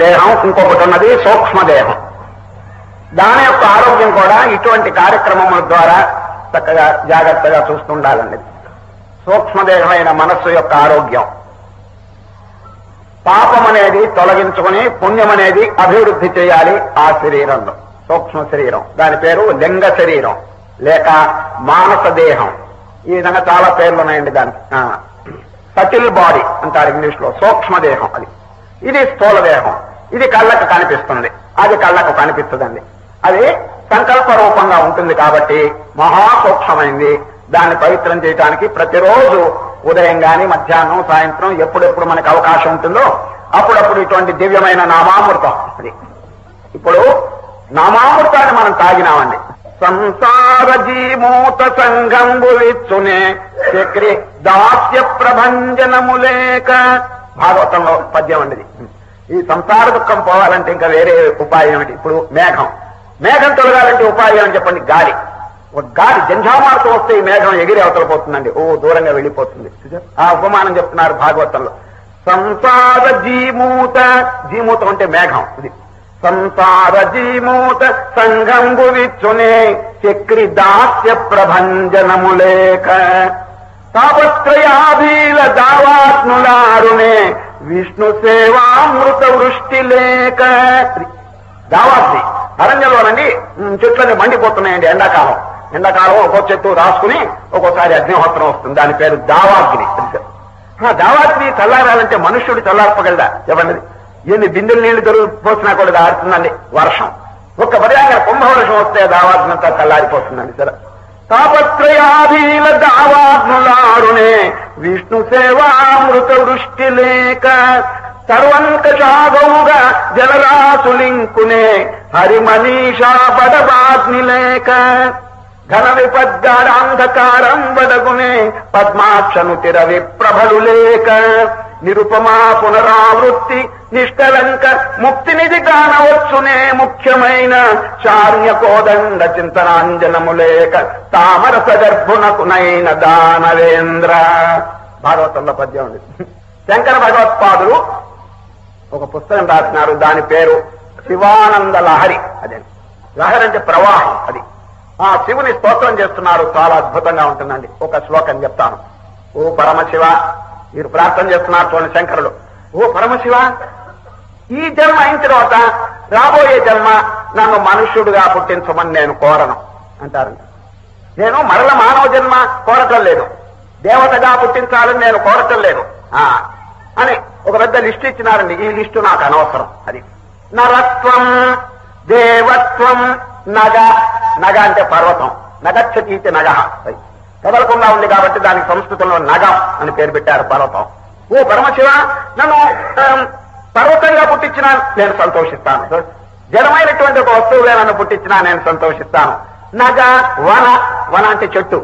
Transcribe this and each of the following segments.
దేహం ఇంకొకటి ఉన్నది సూక్ష్మదేహం. దాని యొక్క ఆరోగ్యం కూడా ఇటువంటి కార్యక్రమముల ద్వారా చక్కగా జాగ్రత్తగా చూస్తుండాలండి. సూక్ష్మదేహమైన మనస్సు యొక్క ఆరోగ్యం, పాపం అనేది తొలగించుకుని పుణ్యం అనేది అభివృద్ధి చేయాలి ఆ శరీరంలో. సూక్ష్మ శరీరం, దాని పేరు లింగ శరీరం లేక మానస దేహం. ఈ విధంగా చాలా పేర్లు ఉన్నాయండి దానికి. సటిల్ బాడీ అంటారు ఇంగ్లీష్ లో. సూక్ష్మదేహం అది. ఇది స్థూల దేహం. ఇది కళ్ళకు కనిపిస్తుంది, అది కళ్ళకు కనిపిస్తుందండి. అది సంకల్ప రూపంగా ఉంటుంది కాబట్టి మహాసూక్ష్మమైంది. దాన్ని పవిత్రం చేయడానికి ప్రతిరోజు ఉదయం గాని మధ్యాహ్నం సాయంత్రం ఎప్పుడెప్పుడు మనకు అవకాశం ఉంటుందో అప్పుడప్పుడు ఇటువంటి దివ్యమైన నామామృతం. అది ఇప్పుడు నామామృతాన్ని మనం తాగినామండి. సంసార జీమూత సంఘంబు విచ్చునే చక్రి దాస్య ప్రభంజనములేక. భాగవతంలో పద్యం అండి. ఈ సంసార దుఃఖం పోవాలంటే ఇంకా వేరే ఉపాయం ఏమిటి? ఇప్పుడు మేఘం తొలగాలంటే ఉపాయం అని చెప్పండి. గాలి. ఒక గాలి జంఝామార్తం వస్తే ఈ మేఘం ఎగిరి అవతలపోతుందండి, దూరంగా వెళ్ళిపోతుంది. ఆ ఉపమానం చెప్తున్నారు భాగవతంలో. సంసార జీమూతం అంటే మేఘం. ఇది సంసార జీమూత సంఘంబు విచ్చునే చక్రి దాస్య ప్రభంజనములేక. తాపత్రయాభీల దావాత్ములారునే విష్ణు సేవామృత వృష్టి లేక. దావాగ్ని అరణ్యంలోనండి చెట్లని మండిపోతున్నాయండి. ఎండాకాలం ఒక్కో చెట్టు రాసుకుని ఒక్కోసారి అగ్నిహోత్రం వస్తుంది. దాని పేరు దావాగ్ని. దావాగ్ని చల్లారాలంటే మనుష్యుడు చల్లార్పగలదా చెప్పండి? ఎన్ని బిందెలు నీళ్లు పోసినా కూడా ఆడుతుందండి వర్షం. ఒక్క పర్యాగా కుంభవర్షం వస్తే దావాగ్ని అంతా చల్లారిపోతుందండి. సరే, తాపత్రయాభీల దావాగ్నులారునే విష్ణు సేవామృత వృష్టి లేక. సర్వంకషాగౌగా జలరాసులింకునే హరిమనీషా బడబాగ్ని లేక. ఘన విపద్గాఢాంధకారం వడగునే పద్మాక్షను తిర విప్రభలు లేక. నిరుపమా పునరావృత్తి నిష్కలంక ముక్తినిధి కానవచ్చునే ముఖ్యమైన చార్య కోదండ చింతనాంజనము లేక. తామర సగర్భునకునైన దానవేంద్ర. భాగవతంలో పద్యం ఉంది. శంకర భగవత్పాదులు ఒక పుస్తకం రాసినారు. దాని పేరు శివానంద లహరి. అదే లహరి అంటే ప్రవాహం. అది ఆ శివుని స్తోత్రం చేస్తున్నారు. చాలా అద్భుతంగా ఉంటుందండి. ఒక శ్లోకం చెప్తాను. ఓ పరమశివ, మీరు ప్రార్థన చేస్తున్నారు చూడండి శంకరుడు. ఓ పరమశివ, ఈ జన్మ అయిన తర్వాత రాబోయే జన్మ నన్ను మనుష్యుడుగా పుట్టించమని నేను కోరను అంటారంట. నేను మరల మానవ జన్మ కోరటం లేదు, దేవతగా పుట్టించాలని నేను కోరటం లేదు అని ఒక పెద్ద లిస్టు ఇచ్చినారండి. ఈ లిస్టు నాకు అనవసరం. అది నరత్వం, దేవత్వం, నగ అంటే పర్వతం. నగచ్చతీతి నగ. కదలకుండా ఉంది కాబట్టి దానికి సంస్కృతంలో నగం అని పేరు పెట్టారు పర్వతం. ఓ పరమశివ, నన్ను పర్వతంగా పుట్టించినా నేను సంతోషిస్తాను. జడమైనటువంటి ఒక వస్తువుగా నన్ను పుట్టించినా నేను సంతోషిస్తాను. నగ, వన అంటే చెట్టు.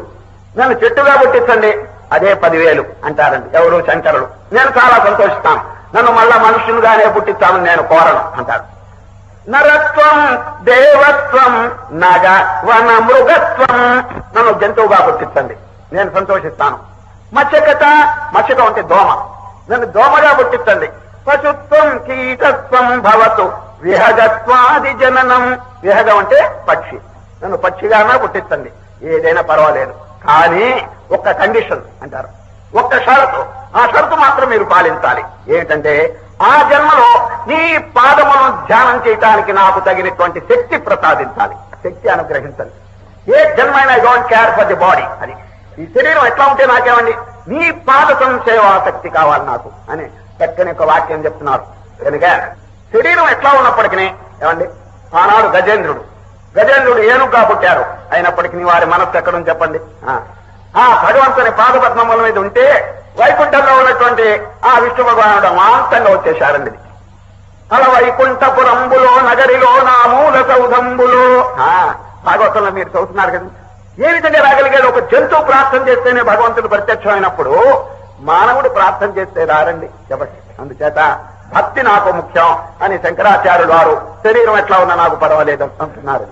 నన్ను చెట్టుగా పుట్టించండి, అదే 10,000 అంటారండి ఎవరు? శంకరుడు. నేను చాలా సంతోషిస్తాను. నన్ను మళ్ళా మనుష్యునిగానే పుట్టించాలని నేను కోరను అంటారు. నరత్వం, దేవత్వం, నగ, వన, మృగత్వం. నన్ను జంతువుగా పుట్టించండి, నేను సంతోషిస్తాను. మత్స్యకం అంటే దోమ. నన్ను దోమగా పుట్టించండి. పశుత్వం, కీటత్వం భవతు విహగత్వాది జననం. విహగం అంటే పక్షి. నన్ను పక్షిగానే పుట్టించండి, ఏదైనా పర్వాలేదు. కానీ ఒక్క కండిషన్ అంటారు, ఒక్క షరతు. ఆ షరతు మాత్రం మీరు పాలించాలి. ఏంటంటే ఆ జన్మలో నీ పాదమును ధ్యానం చేయటానికి నాకు తగినటువంటి శక్తి ప్రసాదించాలి, శక్తి అనుగ్రహించాలి. ఏ జన్మైనా I don't care for the body. అది ఈ శరీరం ఎట్లా ఉంటే నాకేమండి, నీ పాద సంసేవా శక్తి కావాలి నాకు అని చక్కని ఒక వాక్యం చెప్తున్నారు. కనుక శరీరం ఎట్లా ఉన్నప్పటికీ ఏమండి, ఆనాడు గజేంద్రుడు ఏనుగుగా పుట్టారు. అయినప్పటికీ వారి మనస్సు ఎక్కడుంది చెప్పండి? భగవంతుని పాదపద్మముల మీద ఉంటే వైకుంఠంలో ఉన్నటువంటి ఆ విష్ణు భగవానుడు మాంతంగా వచ్చేశారండి. అలా వైకుంఠపురంబులో నగరిలో నా మూల సౌధంబులో. భాగవతంలో మీరు చదువుతున్నారు కదా, ఏ విధంగా రాగలిగాడు? ఒక జంతువు ప్రార్థన చేస్తేనే భగవంతుడు ప్రత్యక్షమైనప్పుడు మానవుడు ప్రార్థన చేస్తే రారండి చెప్పండి. అందుచేత భక్తి నాకు ముఖ్యం అని శంకరాచార్యులు వారు శరీరం ఎట్లా ఉన్నా నాకు పర్వాలేదు అంటున్నారు.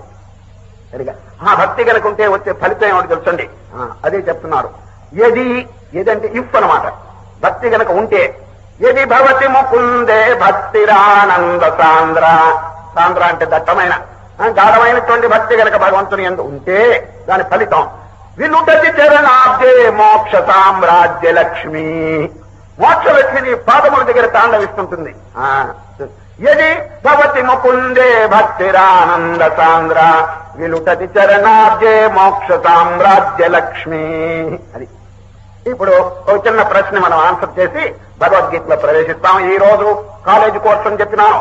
సరిగా ఆ భక్తి కనుక ఉంటే వచ్చే ఫలితం ఏమిటి తెలుసండి? అదే చెప్తున్నారు. ఏదంటే ఇఫ్ అన్నమాట. భక్తి కనుక ఉంటే యది భవతి ముకుందే భక్తిరానంద సాంద్ర. సాంద్ర అంటే దట్టమైన గాఢమైనటువంటి భక్తి కనుక భగవంతుని యందు ఉంటే దాని ఫలితం వినుటతి చరణాబ్దే మోక్ష సామ్రాజ్య లక్ష్మి. మోక్షలక్ష్మిని పాదముల దగ్గర తాండవిస్తుంటుంది. యది భవతి ముకుందే భక్తిరానంద సాంద్ర విలుటతి చరణాబ్దే మోక్ష సామ్రాజ్య లక్ష్మి. అది ఇప్పుడు ఒక చిన్న ప్రశ్న మనం ఆన్సర్ చేసి భగవద్గీతలో ప్రవేశిస్తాం. ఈ రోజు కాలేజీ కోర్సు అని చెప్పినాను.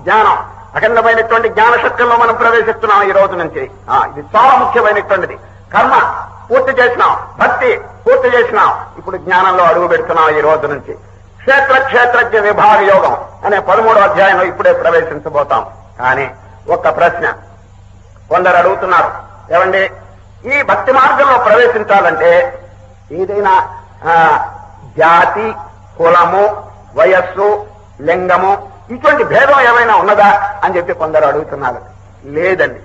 జ్ఞానం, అఖండమైనటువంటి జ్ఞాన శక్తుల్లో మనం ప్రవేశిస్తున్నాం ఈ రోజు నుంచి. ఇది చాలా ముఖ్యమైనటువంటిది. కర్మ పూర్తి చేసినాం, భక్తి పూర్తి చేసినాం, ఇప్పుడు జ్ఞానంలో అడుగు పెడుతున్నాం ఈ రోజు నుంచి. క్షేత్రజ్ఞ విభాగ యోగం అనే 13వ అధ్యాయంలో ఇప్పుడే ప్రవేశించబోతాం. కానీ ఒక్క ప్రశ్న కొందరు అడుగుతున్నారు, ఏమండి ఈ భక్తి మార్గంలో ప్రవేశించాలంటే ఏదైనా జాతి, కులము, వయస్సు, లింగము ఇటువంటి భేదం ఏమైనా ఉన్నదా అని చెప్పి కొందరు అడుగుతున్నారు. లేదండి,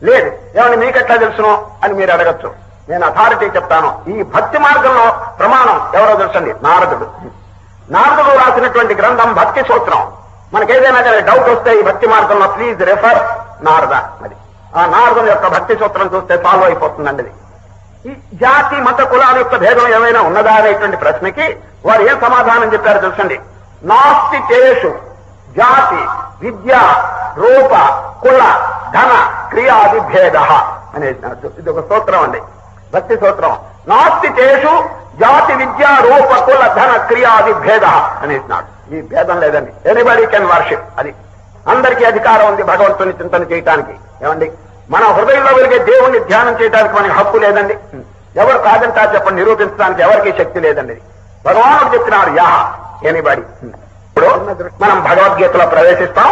లేదు. ఏమండి మీకెట్లా తెలుసును అని మీరు అడగచ్చు. నేను అథారిటీ చెప్తాను. ఈ భక్తి మార్గంలో ప్రమాణం ఎవరో తెలుసండి, నారదుడు. నారదుడు రాసినటువంటి గ్రంథం భక్తి సూత్రం. మనకేదైనా కానీ డౌట్ వస్తే ఈ భక్తి మార్గంలో ప్లీజ్ రెఫర్ నారద. అది ఆ నారదుని యొక్క భక్తి సూత్రం చూస్తే సాల్వ్ అయిపోతుందండి. అది ఈ జాతి, మత, కులాల యొక్క భేదం ఏమైనా ఉన్నదా అనేటువంటి ప్రశ్నకి వారు ఏం సమాధానం చెప్పారో తెలుసండి. నాస్తి తేషు జాతి, విద్య, రూప, కుల, ధన, క్రియాది భేద అనే ఇది ఒక సూత్రం అండి, భక్తి సూత్రం. నాస్తి తేషు జాతి, విద్య, రూప, కుల, ధన, క్రియాది భేద అనేసినాడు. ఈ భేదం లేదండి. Anybody can worship. అది అందరికీ అధికారం ఉంది భగవంతుని చింతన చేయటానికి. ఏమండి మన హృదయంలో వెలిగే దేవుణ్ణి ధ్యానం చేయడానికి మనకి హక్కు లేదండి. ఎవరు కాదంటారు చెప్పండి, నిరూపించడానికి ఎవరికీ శక్తి లేదండి. భగవానుడు చెప్తున్నాడు యా ఎనీబడీ. ఇప్పుడు మనం భగవద్గీతలో ప్రవేశిస్తాం.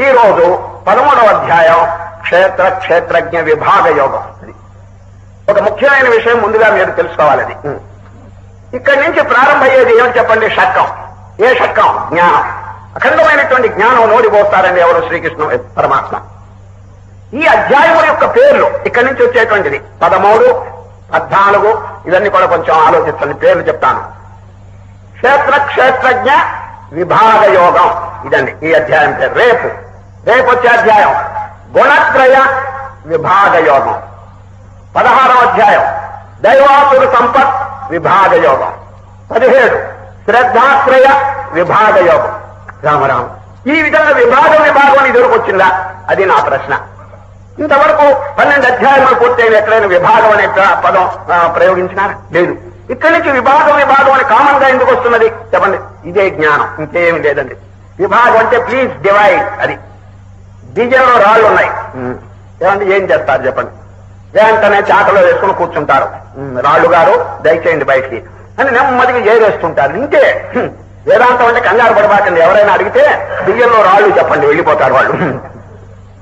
ఈ రోజు 13వ అధ్యాయం క్షేత్రజ్ఞ విభాగ యోగం. ఒక ముఖ్యమైన విషయం ముందుగా మీరు తెలుసుకోవాలి. అది ఇక్కడి నుంచి ప్రారంభమయ్యేది ఏమని చెప్పండి, షట్కం. ఏ షట్కం? జ్ఞానం. అఖండమైనటువంటి జ్ఞానం నోడిపోస్తారండి ఎవరు? శ్రీకృష్ణ పరమాత్మ. ఈ అధ్యాయముల యొక్క పేర్లు ఇక్కడి నుంచి వచ్చేటువంటిది 13, 14 ఇవన్నీ కూడా కొంచెం ఆలోచించండి. పేర్లు చెప్తాను. క్షేత్రజ్ఞ విభాగ యోగం ఇదండి ఈ అధ్యాయం పేరు. రేపు వచ్చే అధ్యాయం గుణత్రయ విభాగ యోగం. 16వ అధ్యాయం దైవాసుర సంపత్ విభాగ యోగం. 17 శ్రద్ధాశ్రయ విభాగ యోగం. రామరామ. ఈ విధంగా విభాగం ఇది వచ్చిందా? అది నా ప్రశ్న. ఇంతవరకు 12 అధ్యాయాలు పూర్తయిన ఎక్కడైనా విభాగం అనే పదం ప్రయోగించినారా? లేదు. ఇక్కడి నుంచి విభాగం అని కామన్ గా ఎందుకు వస్తున్నది చెప్పండి. ఇదే జ్ఞానం, ఇంకేమి లేదండి. విభాగం అంటే ప్లీజ్ డివైడ్. అది బియ్యంలో రాళ్ళు ఉన్నాయి. ఏమండి ఏం చేస్తారు చెప్పండి? వెంటనే చాటలో వేసుకుని కూర్చుంటారు. రాళ్ళు గారు దయచేయండి బయటికి అని నెమ్మదిగా ఏరేస్తుంటారు. ఇంకే వేదాంతం అంటే కంగారు పడబాకండి. ఎవరైనా అడిగితే బియ్యంలో రాళ్ళు చెప్పండి, వెళ్ళిపోతారు వాళ్ళు.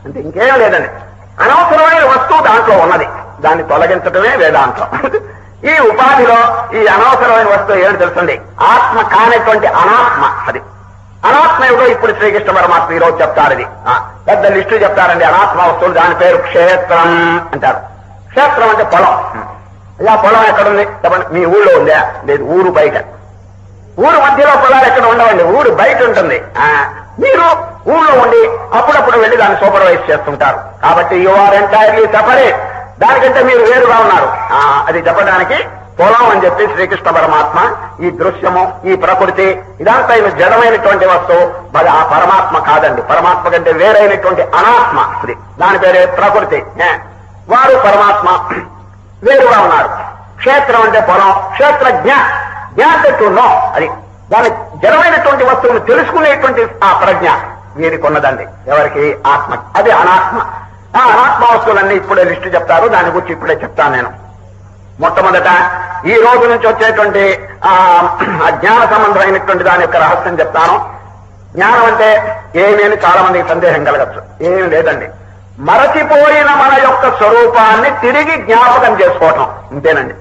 అంటే ఇంకేం లేదండి. అనవసరమైన వస్తువు దాంట్లో ఉన్నది, దాన్ని తొలగించడమే వేదాంతం. ఈ ఉపాధిలో ఈ అనవసరమైన వస్తువు ఏమిటి తెలుసండి? ఆత్మ కానటువంటి అనాత్మ. అది అనాత్మ ఏమిటో ఇప్పుడు శ్రీకృష్ణ పరమాత్మ ఈరోజు చెప్తారు. ఇది పెద్ద లిస్టు చెప్తారండి అనాత్మ వస్తువులు. దాని పేరు క్షేత్రం అంటారు. క్షేత్రం అంటే పొలం. ఇలా పొలం ఎక్కడుంది చెప్పండి? మీ ఊళ్ళో ఉందా? లేదు, ఊరు బయట. ఊరు మధ్యలో పొలాలు ఎక్కడ ఉండవండి, ఊరు బయట ఉంటుంది. మీరు ఊళ్ళో ఉండి అప్పుడప్పుడు వెళ్లి దాన్ని సూపర్వైజ్ చేస్తుంటారు. కాబట్టి యు ఆర్ ఎంటైర్లీ సెపరేట్. దానికంటే మీరు వేరుగా ఉన్నారు. అది చెప్పడానికి పొలం అని చెప్పి శ్రీకృష్ణ పరమాత్మ ఈ దృశ్యము, ఈ ప్రకృతి ఇదంతా జడమైనటువంటి వస్తువు. ఆ పరమాత్మ కాదండి. పరమాత్మ కంటే వేరైనటువంటి అనాత్మ. ఇది దాని పేరే ప్రకృతి. వారు పరమాత్మ వేరుగా ఉన్నారు. క్షేత్రం అంటే పొలం. క్షేత్రజ్ఞ జ్ఞాతెట్టున్నో అది దాని జడమైనటువంటి వస్తువును తెలుసుకునేటువంటి ఆ ప్రజ్ఞ వీరికి ఉన్నదండి. ఎవరికి? ఆత్మ. అది అనాత్మ. ఆ అనాత్మ వస్తువులన్నీ ఇప్పుడే లిస్టు చెప్తారు. దాని గురించి ఇప్పుడే చెప్తాను నేను. మొట్టమొదట ఈ రోజు నుంచి వచ్చేటువంటి జ్ఞాన సంబంధమైనటువంటి దాని యొక్క రహస్యం చెప్తాను. జ్ఞానం అంటే ఏమేమి చాలా మందికి సందేహం కలగచ్చు. ఏమీ లేదండి. మరచిపోయిన మన యొక్క స్వరూపాన్ని తిరిగి జ్ఞాపకం చేసుకోవటం. ఇంతేనండి.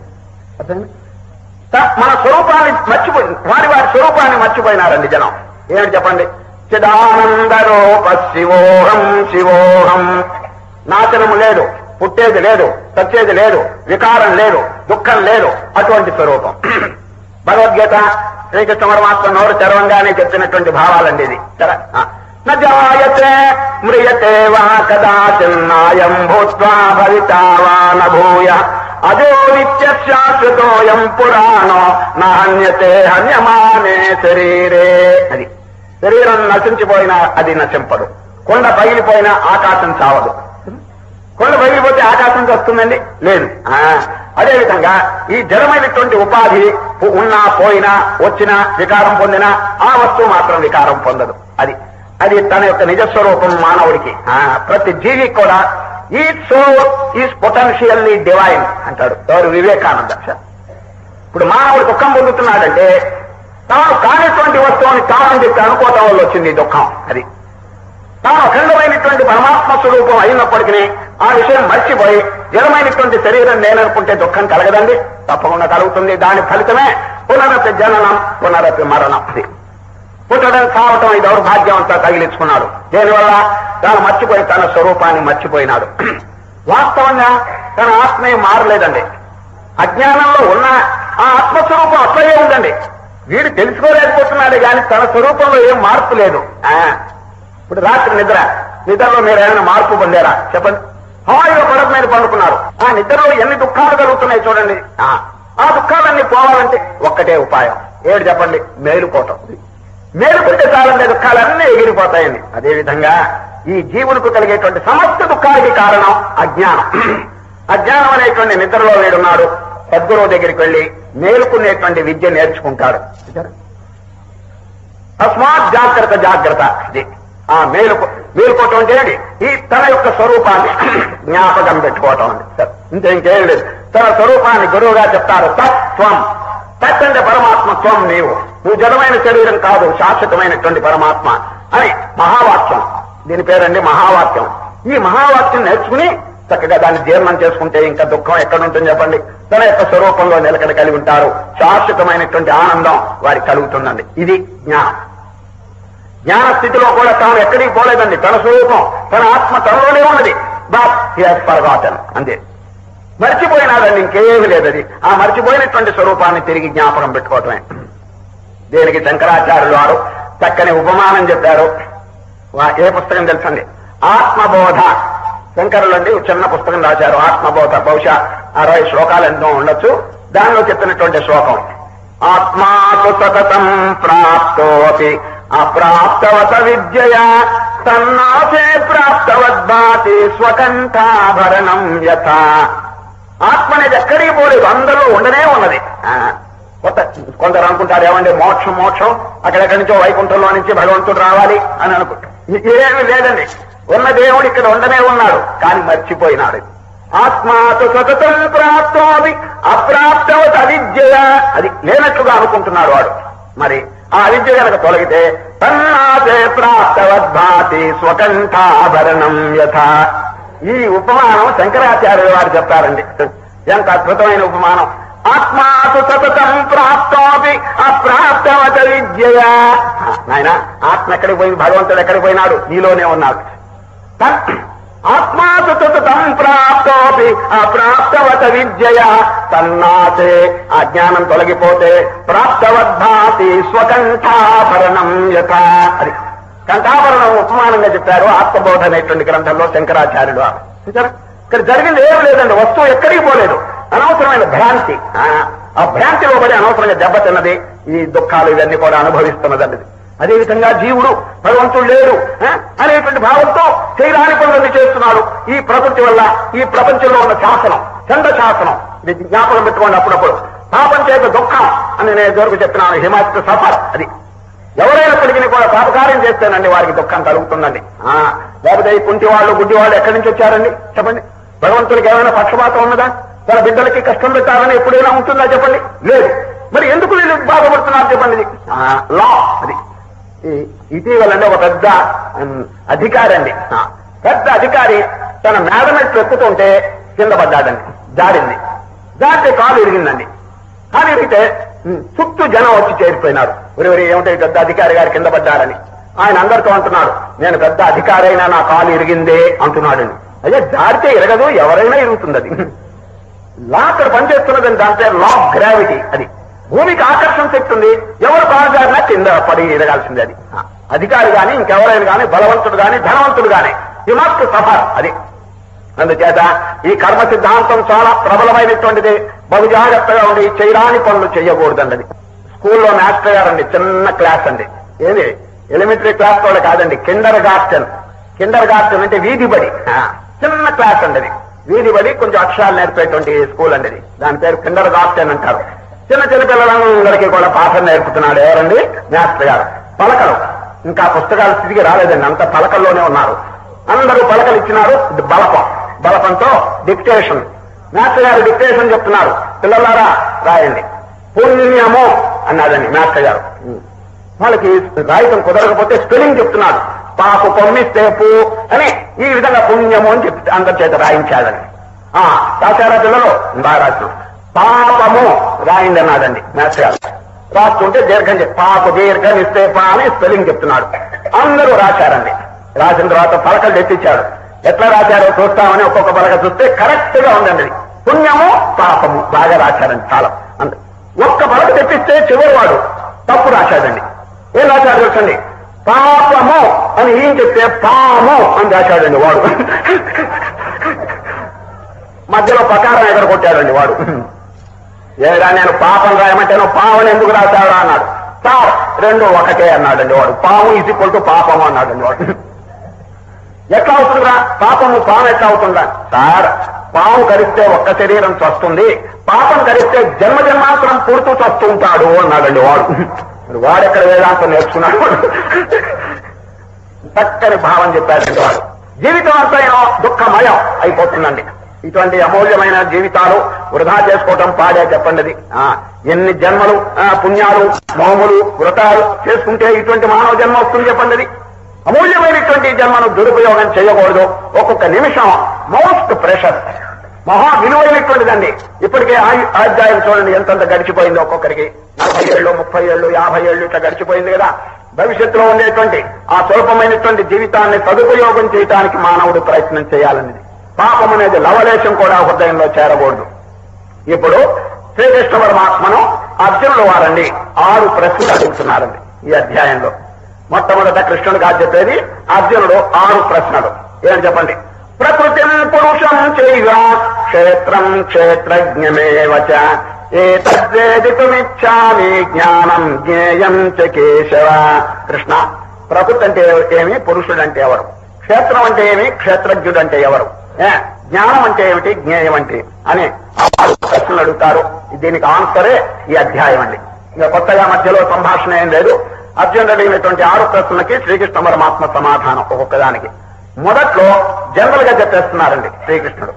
మన స్వరూపాన్ని మర్చిపోయి వారి స్వరూపాన్ని మర్చిపోయినారండి జనం. ఏమిటి చెప్పండి? చిదానంద రూప శివోహం శివోహం. నాశనము లేదు, పుట్టేది లేదు, చచ్చేది లేదు, వికారం లేదు, దుఃఖం లేదు. అటువంటి స్వరూపం. భగవద్గీత శ్రీకృష్ణ పరమాత్మ నోరు తెరవంగానే చెప్పినటువంటి భావాలండి ఇది సరే. నాయతే మ్రియతే వా కదాచిన్నాయం భూత్వా భవితా వా నభూయ అజో నిత్య శాశ్వతోయం పురాణో నాన్యతే హన్యమానే శరీరే. అది శరీరం నశించిపోయినా అది నశింపదు. కొండ పగిలిపోయినా ఆకాశం చావదు. కొండ పగిలిపోతే ఆకాశం వస్తుందండి? లేదు. అదేవిధంగా ఈ జడమైనటువంటి ఉపాధి ఉన్నా పోయినా వచ్చినా వికారం పొందినా ఆ వస్తువు మాత్రం వికారం పొందదు. అది తన యొక్క నిజస్వరూపం మానవుడికి. ప్రతి జీవికి కూడా ఈ సోల్ ఈజ్ పొటెన్షియల్లీ డివైన్ అంటాడు ఎవరు? వివేకానంద. ఇప్పుడు మానవుడు దుఃఖం పొందుతున్నాడంటే తాను కానిటువంటి వస్తువుని తానని చెప్పి అనుకోవటం వల్ల వచ్చింది దుఃఖం. అది తాను అఖండమైనటువంటి పరమాత్మ స్వరూపం అయినప్పటికీ ఆ విషయం మర్చిపోయి జడమైనటువంటి శరీరం నేననుకుంటే దుఃఖం కలగదండి? తప్పకుండా కలుగుతుంది. దాని ఫలితమే పునరపి జననం పునరపి మరణం. పుట్టడం కావటం ఈ దౌర్భాగ్యం అంతా తగిలించుకున్నాడు. దేనివల్ల? తాను మర్చిపోయి తన స్వరూపాన్ని మర్చిపోయినాడు. వాస్తవంగా తన ఆత్మే మారలేదండి. అజ్ఞానంలో ఉన్న ఆ ఆత్మస్వరూపం అట్లనే ఉందండి. వీడు తెలుసుకోలేకపోతున్నాడే కానీ తన స్వరూపంలో ఏం మార్పు లేదు. ఇప్పుడు రాత్రి నిద్రలో మీరు ఏమైనా మార్పు పొందారా చెప్పండి? హాయిగా పడక మీద పండుకున్నారు. ఆ నిద్రలో ఎన్ని దుఃఖాలు కలుగుతున్నాయి చూడండి. ఆ దుఃఖాలన్నీ పోవాలంటే ఒక్కటే ఉపాయం. ఏడు చెప్పండి? మేలుకోవటం. మేలుకుంటే చాలంటే దుఃఖాలన్నీ ఎగిరిపోతాయండి. అదేవిధంగా ఈ జీవులకు కలిగేటువంటి సమస్త దుఃఖాలకి కారణం అజ్ఞానం. అజ్ఞానం అనేటువంటి నిద్రలో వీడున్నాడు. సద్గురువు దగ్గరికి వెళ్లి మేలుకునేటువంటి విద్య నేర్చుకుంటాడు. తస్మాత్ జాగ్రత్త జాగ్రత్త. ఇది ఆ మేలుకోవటం అంటే ఈ తన యొక్క స్వరూపాన్ని జ్ఞాపకం పెట్టుకోవటం అండి. ఇంకేం లేదు. తన స్వరూపాన్ని గురువుగా చెప్తారు. తత్వం. తత్ అంటే పరమాత్మ. త్వం నువ్వు జడమైన శరీరం కాదు, శాశ్వతమైనటువంటి పరమాత్మ అని మహావాక్యం. దీని పేరండి మహావాక్యం. ఈ మహావాక్యం నేర్చుకుని చక్కగా దాన్ని జీర్ణం చేసుకుంటే ఇంకా దుఃఖం ఎక్కడుంటుంది చెప్పండి? తన యొక్క స్వరూపంలో నిలకడ కలిగి ఉంటారు. శాశ్వతమైనటువంటి ఆనందం వారికి కలుగుతుందండి. ఇది జ్ఞానం. జ్ఞాన స్థితిలో కూడా తాను ఎక్కడికి పోలేదండి. తన స్వరూపం తన ఆత్మ తనలోనే ఉన్నది. But he has forgotten. అంతే, మర్చిపోయినాదండి. ఇంకేమీ లేదు. అది ఆ మర్చిపోయినటువంటి స్వరూపాన్ని తిరిగి జ్ఞాపకం పెట్టుకోవటమే. దీనికి శంకరాచార్యులు వారు చక్కని ఉపమానం చెప్పారు. ఏ పుస్తకం తెలుసండి? ఆత్మబోధ. శంకరులండి చిన్న పుస్తకం రాశారు ఆత్మబోధ. బహుశా 60 శ్లోకాలు ఎంతో ఉండొచ్చు. దానిలో చెప్పినటువంటి శ్లోకం ఆత్మాకు సతతం ప్రాప్తోపి అప్రాప్తవత విద్యయా సన్నాసే ప్రాప్తవద్భాతి స్వకంఠాభరణం యథా. ఆత్మ అనేది ఎక్కడికి పోలేదు, అందరిలో ఉండనే ఉన్నది. కొందరు అనుకుంటారు ఏమంటే మోక్షం అక్కడెక్కడి నుంచో వైకుంఠంలో నుంచి భగవంతుడు రావాలి అని అనుకుంటారు. ఏమీ లేదండి. ఉన్న దేవుడు ఇక్కడ ఉండనే ఉన్నాడు, కానీ మర్చిపోయినాడు. ఆత్మాతో సతతం ప్రాప్తోపి అప్రాప్తవత అవిద్య. అది లేనట్లుగా అనుకుంటున్నాడు వాడు. మరి ఆ అవిద్య కనుక తొలగితే తన్నాసే ప్రాప్తవద్భాతి స్వకంఠాభరణం యథా. ఈ ఉపమానం శంకరాచార్యుల వారు చెప్పారండి. ఎంత అద్భుతమైన ఉపమానం. ఆత్మాసు సతతం ప్రాప్తోపి అప్రాప్తవత విద్యయా. నాయన ఆత్మ ఎక్కడికి పోయింది? భగవంతుడు ఎక్కడికి పోయినాడు? నీలోనే ఉన్నాడు. ఆత్మాసు సతతం ప్రాప్తోపి అప్రాప్తవత విద్యయా తన్నాసే. ఆ జ్ఞానం తొలగిపోతే ప్రాప్తవద్భాతి స్వకంఠాభరణం యథా. అది కంఠాభరణం ఉపమానంగా చెప్పారు ఆత్మబోధ అనేటువంటి గ్రంథంలో శంకరాచార్యుడు. ఇక్కడ జరిగింది ఏం లేదండి. వస్తువు ఎక్కడికి పోలేదు. అనవసరమైన భ్రాంతి. ఆ భ్రాంతిలో పడి అనవసరంగా దెబ్బతిన్నది. ఈ దుఃఖాలు ఇవన్నీ కూడా అనుభవిస్తున్నదండి. అదేవిధంగా జీవుడు భగవంతుడు లేడు అనేటువంటి భావంతో చేయరాని పనులన్నీ చేస్తున్నాడు. ఈ ప్రకృతి వల్ల ఈ ప్రపంచంలో ఉన్న శాసనం, చండ శాసనం, ఇది జ్ఞాపకం పెట్టుకోండి. అప్పుడప్పుడు పాపం చేత దుఃఖం అని నేను ఇదివరకు చెప్పినాను. హిమాచల్ సఫర్. అది ఎవరైనప్పటికీ కూడా పాపకార్యం చేస్తేనండి వారికి దుఃఖం కలుగుతుందండి. లేకపోతే ఈ కుంటి వాళ్ళు గుడ్డి వాళ్ళు ఎక్కడి నుంచి వచ్చారండి చెప్పండి? భగవంతుడికి ఏమైనా పక్షపాతం ఉన్నదా? తన బిడ్డలకి కష్టం పెట్టాలని ఎప్పుడైనా ఉంటుందా చెప్పండి? లేదు. మరి ఎందుకు వీళ్ళు బాధపడుతున్నారు చెప్పండి? లా. అది ఇటీవలండి ఒక పెద్ద అధికారి అండి, పెద్ద అధికారి తన మేడ మెట్లు ఎక్కుతుంటే కింద పడ్డాడండి. జారితే కాలు ఇరిగిందండి. కాలు ఇరిగితే చుట్టూ జనం వచ్చి చేరిపోయినారు. ఎవరెవరు ఏమిటో పెద్ద అధికారి గారు కింద పడ్డారని. ఆయన అందరితో అంటున్నాడు, నేను పెద్ద అధికారి అయినా నా కాలు ఇరిగిందే అంటున్నాడండి. అయ్యా జారితే ఇరగదు, ఎవరైనా ఇరుగుతుంది. అది లా అక్కడ పనిచేస్తున్నదని దాని పేరు లా ఆఫ్ గ్రావిటీ. అది భూమికి ఆకర్షణ శక్తి ఉంది. ఎవరు బాగుజారినా కింద పడి ఎదగాల్సిందే. అది అధికారి గాని ఇంకెవరైనా గాని, బలవంతుడు గాని ధనవంతుడు గాని, యు మస్ట్ సఫర్. అది అందుచేత ఈ కర్మ సిద్ధాంతం చాలా ప్రబలమైనటువంటిది. బహు జాగ్రత్తగా ఉండి చేయరాని పనులు చేయకూడదండి. అది స్కూల్లో మాస్టర్ గారండి, చిన్న క్లాస్ అండి. ఏది ఎలిమెంటరీ క్లాస్ కూడా కాదండి, కిండర్ గార్టెన్. కిండర్ గార్టెన్ అంటే వీధి బడి, చిన్న క్లాస్ అండి. అది వీధి బడి, కొంచెం అక్షరాలు నేర్పేటువంటి స్కూల్ అండి. అది దాని పేరు కిండర్ గార్టెన్ అంటారు. చిన్న చిన్న పిల్లలందరికీ కూడా పాఠం నేర్పుతున్నాడు. ఎవరండి? మాస్టర్ గారు. పలకలు ఇంకా పుస్తకాలు తిరిగి రాలేదండి, అంత పలకల్లోనే ఉన్నారు. అందరూ పలకలు ఇచ్చినారు. బలపంతో డిక్టేషన్. మాస్టర్ గారు డిక్టేషన్ చెప్తున్నారు. పిల్లలారా రాయండి. పుణ్యము అన్నాడండి మాస్టర్ గారు. వాళ్ళకి రాయటం కుదరకపోతే స్పెల్లింగ్ చెప్తున్నాడు. పాపు కొమ్మిస్తే పూ అని ఈ విధంగా పుణ్యము అని చెప్తే అందరి చేత రాయించాలని. రాశారా పిల్లలు? బాగా రాసిన. పాపము రాయండి అన్నాడండి మాస్టర్ గారు. రాస్తుంటే దీర్ఘం పాపు దీర్ఘం ఇస్తే పా అని స్పెల్లింగ్ చెప్తున్నాడు. అందరూ రాశారండి. రాసిన తర్వాత పలకలు తెప్పించాడు. ఎట్లా రాశారో చూస్తామని ఒక్కొక్క పలక చూస్తే కరెక్ట్ గా ఉందండి. పుణ్యము పాపము బాగా రాశారండి. చాలా ఒక్క పలక తెప్పిస్తే చివరి వాడు తప్పు రాశాడండి. ఏం రాశాడు తెలుసండి? పాపము అని ఏం చెప్తే పాము అని రాశాడండి వాడు. మధ్యలో పకారం ఎగరగొట్టాడండి వాడు. ఏడా నేను పాపం రాయమంటే నువ్వు పావుని ఎందుకు రాశాడా అన్నాడు. సార్ రెండు ఒకటే అన్నాడండి వాడు. పాము ఈజ్ ఈక్వల్ టు పాపము అన్నాడండి వాడు. ఎట్లా అవుతుందా పాపము? పాము ఎట్లా అవుతుందా? సార్ పాము కరిస్తే ఒక్క శరీరం చస్తుంది, పాపం కరిస్తే జన్మజన్మాంతరం పుడుతూ చస్తూ ఉంటాడు అన్నాడండి వాడు. వాడెక్కడ వేదాంతం నేర్చుకున్నాడు? చక్కని భావం చెప్పాడండి వాడు. జీవితం అంతా ఏమో దుఃఖమయం అయిపోతుందండి. ఇటువంటి అమూల్యమైన జీవితాలు వృధా చేసుకోవటం పాడే చెప్పండి. ఎన్ని జన్మలు పుణ్యాలు నోములు వ్రతాలు చేసుకుంటే ఇటువంటి మానవ జన్మ వస్తుంది చెప్పండి. అమూల్యమైనటువంటి జన్మను దురుపయోగం చేయకూడదు. ఒక్కొక్క నిమిషం మోస్ట్ ప్రెషర్, మహా విలువైనటువంటిదండి. ఇప్పటికే ఆధ్యాయం చూడండి ఎంతంత గడిచిపోయింది. ఒక్కొక్కరికి 40 ఏళ్ళు 30 ఏళ్ళు 50 ఏళ్ళు ఇట్లా గడిచిపోయింది కదా. భవిష్యత్తులో ఉండేటువంటి ఆ స్వల్పమైనటువంటి జీవితాన్ని సదుపయోగం చేయడానికి మానవుడు ప్రయత్నం చేయాలన్నది. పాపం అనేది లవలేశం కూడా హృదయంలో చేరకూడదు. ఇప్పుడు శ్రీకృష్ణ పరమాత్మను అర్జునుడు వారండి 6 ప్రశ్నలు అడుగుతున్నారండి ఈ అధ్యాయంలో. మొట్టమొదట కృష్ణుడు కాదు చెప్పేది, అర్జునుడు 6 ప్రశ్నలు. ఏం చెప్పండి? ప్రకృతిం పురుషం చైవ క్షేత్రం క్షేత్రజ్ఞమేవ చ ఏతద్వేదితుమిచ్ఛామి జ్ఞానం జ్ఞేయం చ కేశవ. కృష్ణ, ప్రకృతి అంటే ఏమి? పురుషుడు అంటే ఎవరు? క్షేత్రం అంటే ఏమి? క్షేత్రజ్ఞుడు అంటే ఎవరు? జ్ఞానం అంటే ఏమిటి? జ్ఞేయం అంటే అని 6 ప్రశ్నలు అడుగుతారు. దీనికి ఆన్సరే ఈ అధ్యాయం అండి. ఇంకా కొత్తగా మధ్యలో సంభాషణ ఏం లేదు. అర్జునుడు అడిగినటువంటి 6 ప్రశ్నలకి శ్రీకృష్ణ పరమాత్మ సమాధానం ఒక్కొక్కదానికి. మొదట్లో జనరల్ గా చెప్పేస్తున్నారండి శ్రీకృష్ణుడు.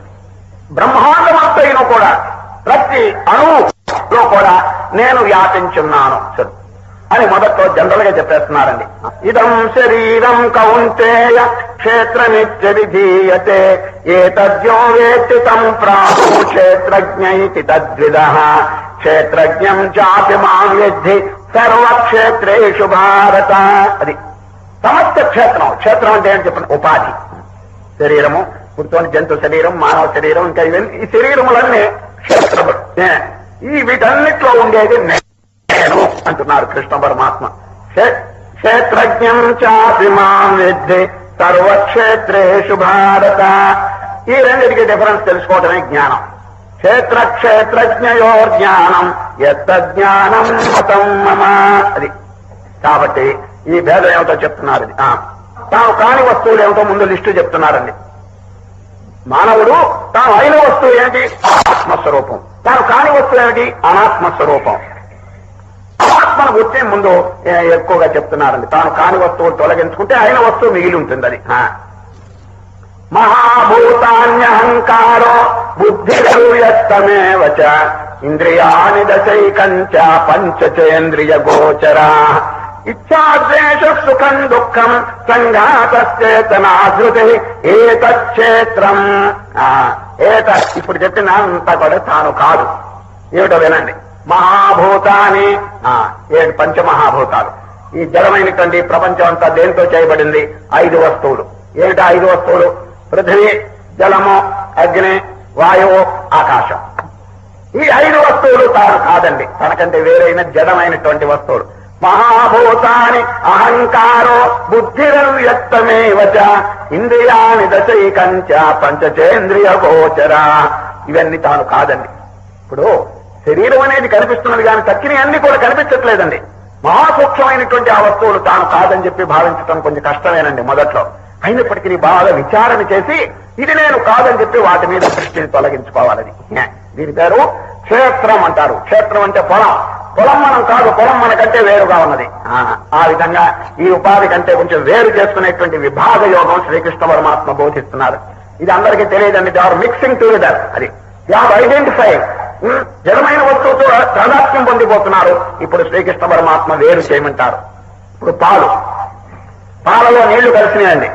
బ్రహ్మాండమంతైనా కూడా ప్రతి అణువులో కూడా నేను వ్యాపించున్నాను అని మొదట్లో జనరల్ గా చెప్పేస్తున్నారండి. ఇదం శరీరం కౌంతేయ క్షేత్రమిత్య విధీయతే ఏతద్యో వేత్తి తం ప్రాహు క్షేత్రజ్ఞ ఇతి తద్విదః క్షేత్రజ్ఞం చాపి మాం విద్ధి సర్వక్షేత్రేషు భారత. అది సమస్త క్షేత్రం. క్షేత్రం అంటే ఏంటి చెప్పండి? ఉపాధి. శరీరము, పుడుతోని జంతు శరీరం, మానవ శరీరం, ఇంకా ఇవన్నీ ఈ శరీరములన్నీ క్షేత్రములు. ఈ వీటన్నిట్లో ఉండేది నేను అంటున్నారు కృష్ణ పరమాత్మ. క్షేత్రజ్ఞం చాపి మాం విద్ధి సర్వక్షేత్రేషు భారత. ఈ రెండింటికి డిఫరెన్స్ తెలుసుకోవటమే జ్ఞానం. క్షేత్ర క్షేత్రజ్ఞయోర్జ్ఞానం యత్తజ్ఞానం మతం మమ. అది కాబట్టి ఈ భేదం ఏమిటో చెప్తున్నారు. తాను కాని వస్తువులు ఏమిటో ముందు లిస్టు చెప్తున్నారండి. మానవుడు తాను అయిన వస్తువు ఏమిటి? ఆత్మస్వరూపం. తాను కాని వస్తువు ఏమిటి? అనాత్మస్వరూపం. ఆత్మను గుర్తే ముందు ఎక్కువగా చెప్తున్నారండి. తాను కాని వస్తువులు తొలగించుకుంటే అయిన వస్తువు మిగిలి ఉంటుంది. అది మహాభూతాన్యహంకారో బుద్ధిరూయస్తమేవ చ ఇంద్రియాణి దశైకంచ పంచచేంద్రియ గోచరా ఇచ్ఛాద్వేష సుఖం దుఃఖం సంఘాతశ్చేతనాధృతి ఏతక్షేత్రం. ఇప్పుడు చెప్పిన అంతా కూడా తాను కాదు. ఏమిటో వినండి. మహాభూతాన్ని 7 పంచమహాభూతాలు. ఈ జడమైనటువంటి ప్రపంచం అంతా దేంతో చేయబడింది? 5 వస్తువులు. ఏమిటా 5 వస్తువులు? పృథివీ, జలము, అగ్ని, వాయువు, ఆకాశం. ఈ 5 వస్తువులు తాను కాదండి, తనకంటే వేరైన జడమైనటువంటి వస్తువులు. మహాభూతాని అహంకారో బుద్ధిరవ్యక్తమేవచ ఇంద్రియాని దశైకంచ పంచచేంద్రియ గోచర. ఇవన్నీ తాను కాదండి. ఇప్పుడు శరీరం అనేది కనిపిస్తున్నది కానీ తక్కిన అన్ని కూడా కనిపించట్లేదండి. మహాసూక్ష్మమైనటువంటి ఆ వస్తువులు తాను కాదని చెప్పి భావించడం కొంచెం కష్టమేనండి మొదట్లో. అయినప్పటికీ బాగా విచారణ చేసి ఇది నేను కాదని చెప్పి వాటి మీద దృష్టిని తొలగించుకోవాలని. దీని పేరు క్షేత్రం అంటారు. క్షేత్రం అంటే పొలం. పొలం మనం కాదు, పొలం మనకంటే వేరుగా ఉన్నది. ఆ విధంగా ఈ ఉపాధి కంటే కొంచెం వేరు చేసుకునేటువంటి విభాగ యోగం శ్రీకృష్ణ పరమాత్మ బోధిస్తున్నారు. ఇది అందరికీ తెలియదండి. They are mixing together. అది దే ఆర్ ఐడెంటిఫై. జడమైన వస్తువుతో తాదాత్మ్యం పొందిపోతున్నారు. ఇప్పుడు శ్రీకృష్ణ పరమాత్మ వేరు చేయమంటారు. ఇప్పుడు పాలలో నీళ్లు కలిసినాయండి.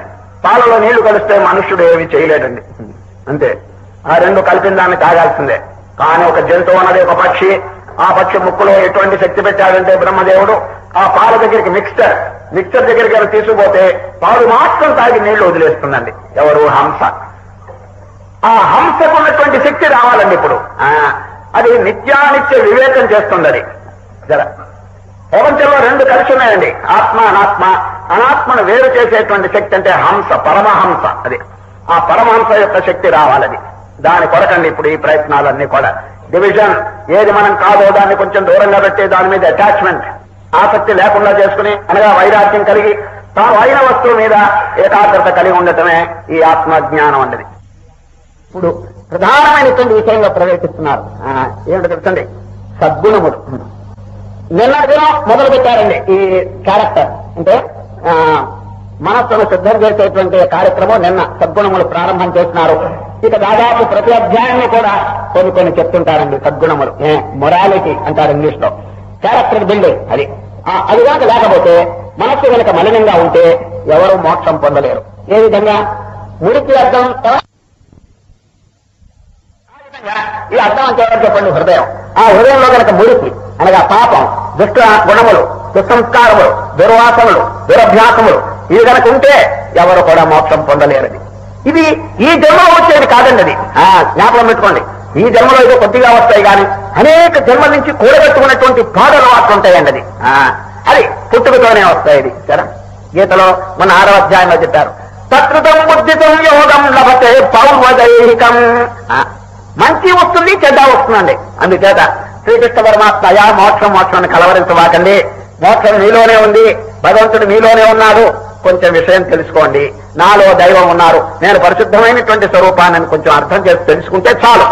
పాలలో నీళ్లు కలిస్తే మనుష్యుడు ఏమి చేయలేడండి, అంతే. ఆ 2 కలిపిన దాన్ని తాగాల్సిందే. కానీ ఒక జంతువు అన్నది ఒక పక్షి. ఆ పక్షి ముక్కులో ఎటువంటి శక్తి పెట్టాడంటే బ్రహ్మదేవుడు ఆ పాల దగ్గరికి మిక్స్చర్ దగ్గరికి తీసుకుపోతే పాలు మాత్రం తాగి నీళ్లు వదిలేస్తుందండి. ఎవరు? హంస. ఆ హంసకు ఉన్నటువంటి శక్తి రావాలండి ఇప్పుడు. అది నిత్యానిత్య వివేకం చేస్తుంది. అది ప్రపంచంలో 2 కలిసి ఉన్నాయండి, ఆత్మ అనాత్మ. అనాత్మను వేరు చేసేటువంటి శక్తి అంటే హంస, పరమహంస. అది ఆ పరమహంస యొక్క శక్తి రావాలని దాని కొరకండి ఇప్పుడు ఈ ప్రయత్నాలన్నీ కూడా. డివిజన్, ఏది మనం కాదో దాన్ని కొంచెం దూరంగా పెట్టి దాని మీద అటాచ్మెంట్, ఆసక్తి లేకుండా చేసుకుని, అనగా వైరాగ్యం కలిగి తాను అయిన వస్తువు మీద ఏకాగ్రత కలిగి ఉండటమే ఈ ఆత్మజ్ఞానం అన్నది. ఇప్పుడు ప్రధానమైనటువంటి విషయంగా ప్రవేశిస్తున్నారు. ఏమిటో తెలుసండి, సద్గుణములు. నిన్న దినం మొదలు పెట్టారండి ఈ క్యారెక్టర్. అంటే మనస్సును సిద్ధం చేసేటువంటి కార్యక్రమం నిన్న సద్గుణములు ప్రారంభం చేస్తున్నారు. ఇక దాదాపు ప్రతి అధ్యాయాన్ని కూడా కొన్ని చెప్తుంటారండి సద్గుణములు. మొరాలిటీ అంటారు ఇంగ్లీష్ లో. Character building. అది కాక లేకపోతే మనస్సు కనుక మలినంగా ఉంటే ఎవరు మోక్షం పొందలేరు. ఏ విధంగా? మురికి అర్థం. ఈ అర్థం అంటే ఎవరు చెప్పండి? హృదయం. ఆ హృదయంలో కనుక మురికి అనగా పాపం, దుష్ట గుణములు, దుస్సంస్కారములు, దుర్వాసనలు, దురభ్యాసములు ఇవి కనుక ఉంటే ఎవరు కూడా మోక్షం పొందలేరది. ఇది ఈ జన్మలో వచ్చేది కాదండి. అది జ్ఞాపకం పెట్టుకోండి. ఈ జన్మలో ఏదో కొద్దిగా వస్తాయి కానీ అనేక జన్మల నుంచి కూడగట్టుకున్నటువంటి పాటలు వాటి ఉంటాయండి. అది పుట్టుకతోనే వస్తాయి. ఇది సరే, గీతలో మన 6వ అధ్యాయంలో చెప్పారు. తత్కృతం బుద్ధితం యోగం లభతే పౌర్వదైహికం. మంచి వస్తుంది, చెడ్డ వస్తుందండి. అందుచేత శ్రీకృష్ణ పరమాత్మ అయా మోక్షాన్ని కలవరించవాకండి. మోక్షం మీలోనే ఉంది, భగవంతుడు మీలోనే ఉన్నాడు. కొంచెం విషయం తెలుసుకోండి. నాలో దైవం ఉన్నారు, నేను పరిశుద్ధమైనటువంటి స్వరూపాన్ని కొంచెం అర్థం చేసి తెలుసుకుంటే చాలు.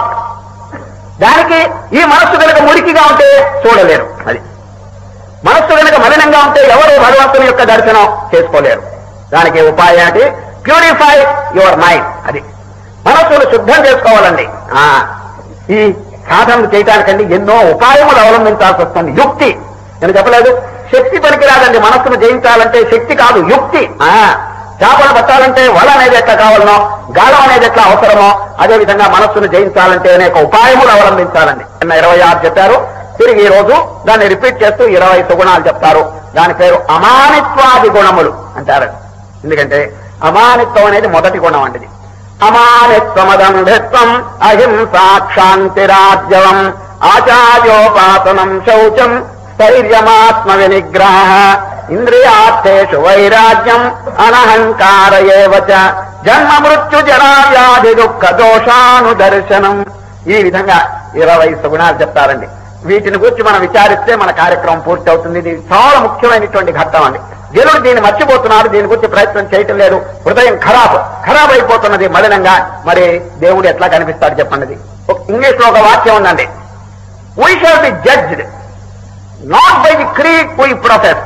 దానికి ఈ మనస్సు కనుక మురికిగా ఉంటే చూడలేరు. అది మనస్సు కనుక మలినంగా ఉంటే ఎవరు భగవంతుని యొక్క దర్శనం చేసుకోలేరు. దానికి ఉపాయం ఏంటి? Purify your mind. అది మనస్సును శుద్ధం చేసుకోవాలండి. ఈ సాధన చేయటానికండి ఎన్నో ఉపాయములు అవలంబించాల్సి వస్తుంది. యుక్తి నేను చెప్పలేదు, శక్తి పనికిరాదండి. మనస్సును జయించాలంటే శక్తి కాదు, యుక్తి. చేపలు పట్టాలంటే వల అనేది ఎట్లా కావాలనో, గాలం అనేది ఎట్లా అవసరమో, అదేవిధంగా మనస్సును జయించాలంటే అనేక ఉపాయములు అవలంబించాలండి. 26 చెప్పారు. తిరిగి ఈ రోజు దాన్ని రిపీట్ చేస్తూ 20 సుగుణాలు చెప్తారు. దాని పేరు అమానిత్వాది గుణములు అంటారు. ఎందుకంటే అమానిత్వం అనేది మొదటి గుణం అండి. అమానిత్వమదంభిత్వం అహింసా క్షాంతిరాజ్యవం ఆచార్యోపాసనం శౌచం స్థైర్యమాత్మ వినిగ్రహ ఇంద్రియార్థేషు వైరాగ్యం అనహంకార ఏవచ జన్మ మృత్యు జరా వ్యాధి దుఃఖ దోషానుదర్శనం. ఈ విధంగా 20 సుగుణాలు చెప్తారండి. వీటిని గురించి మనం విచారిస్తే మన కార్యక్రమం పూర్తి అవుతుంది. ఇది చాలా ముఖ్యమైనటువంటి ఘట్టం అండి. జనుడు దీన్ని మర్చిపోతున్నారు, దీని గురించి ప్రయత్నం చేయటం లేదు. హృదయం ఖరాబ్ అయిపోతున్నది మలినంగా. మరి దేవుడు ఎట్లా కనిపిస్తాడు చెప్పండి. ఇంగ్లీష్ లో ఒక వాక్యం ఉందండి, we shall be judged not by the creed we profess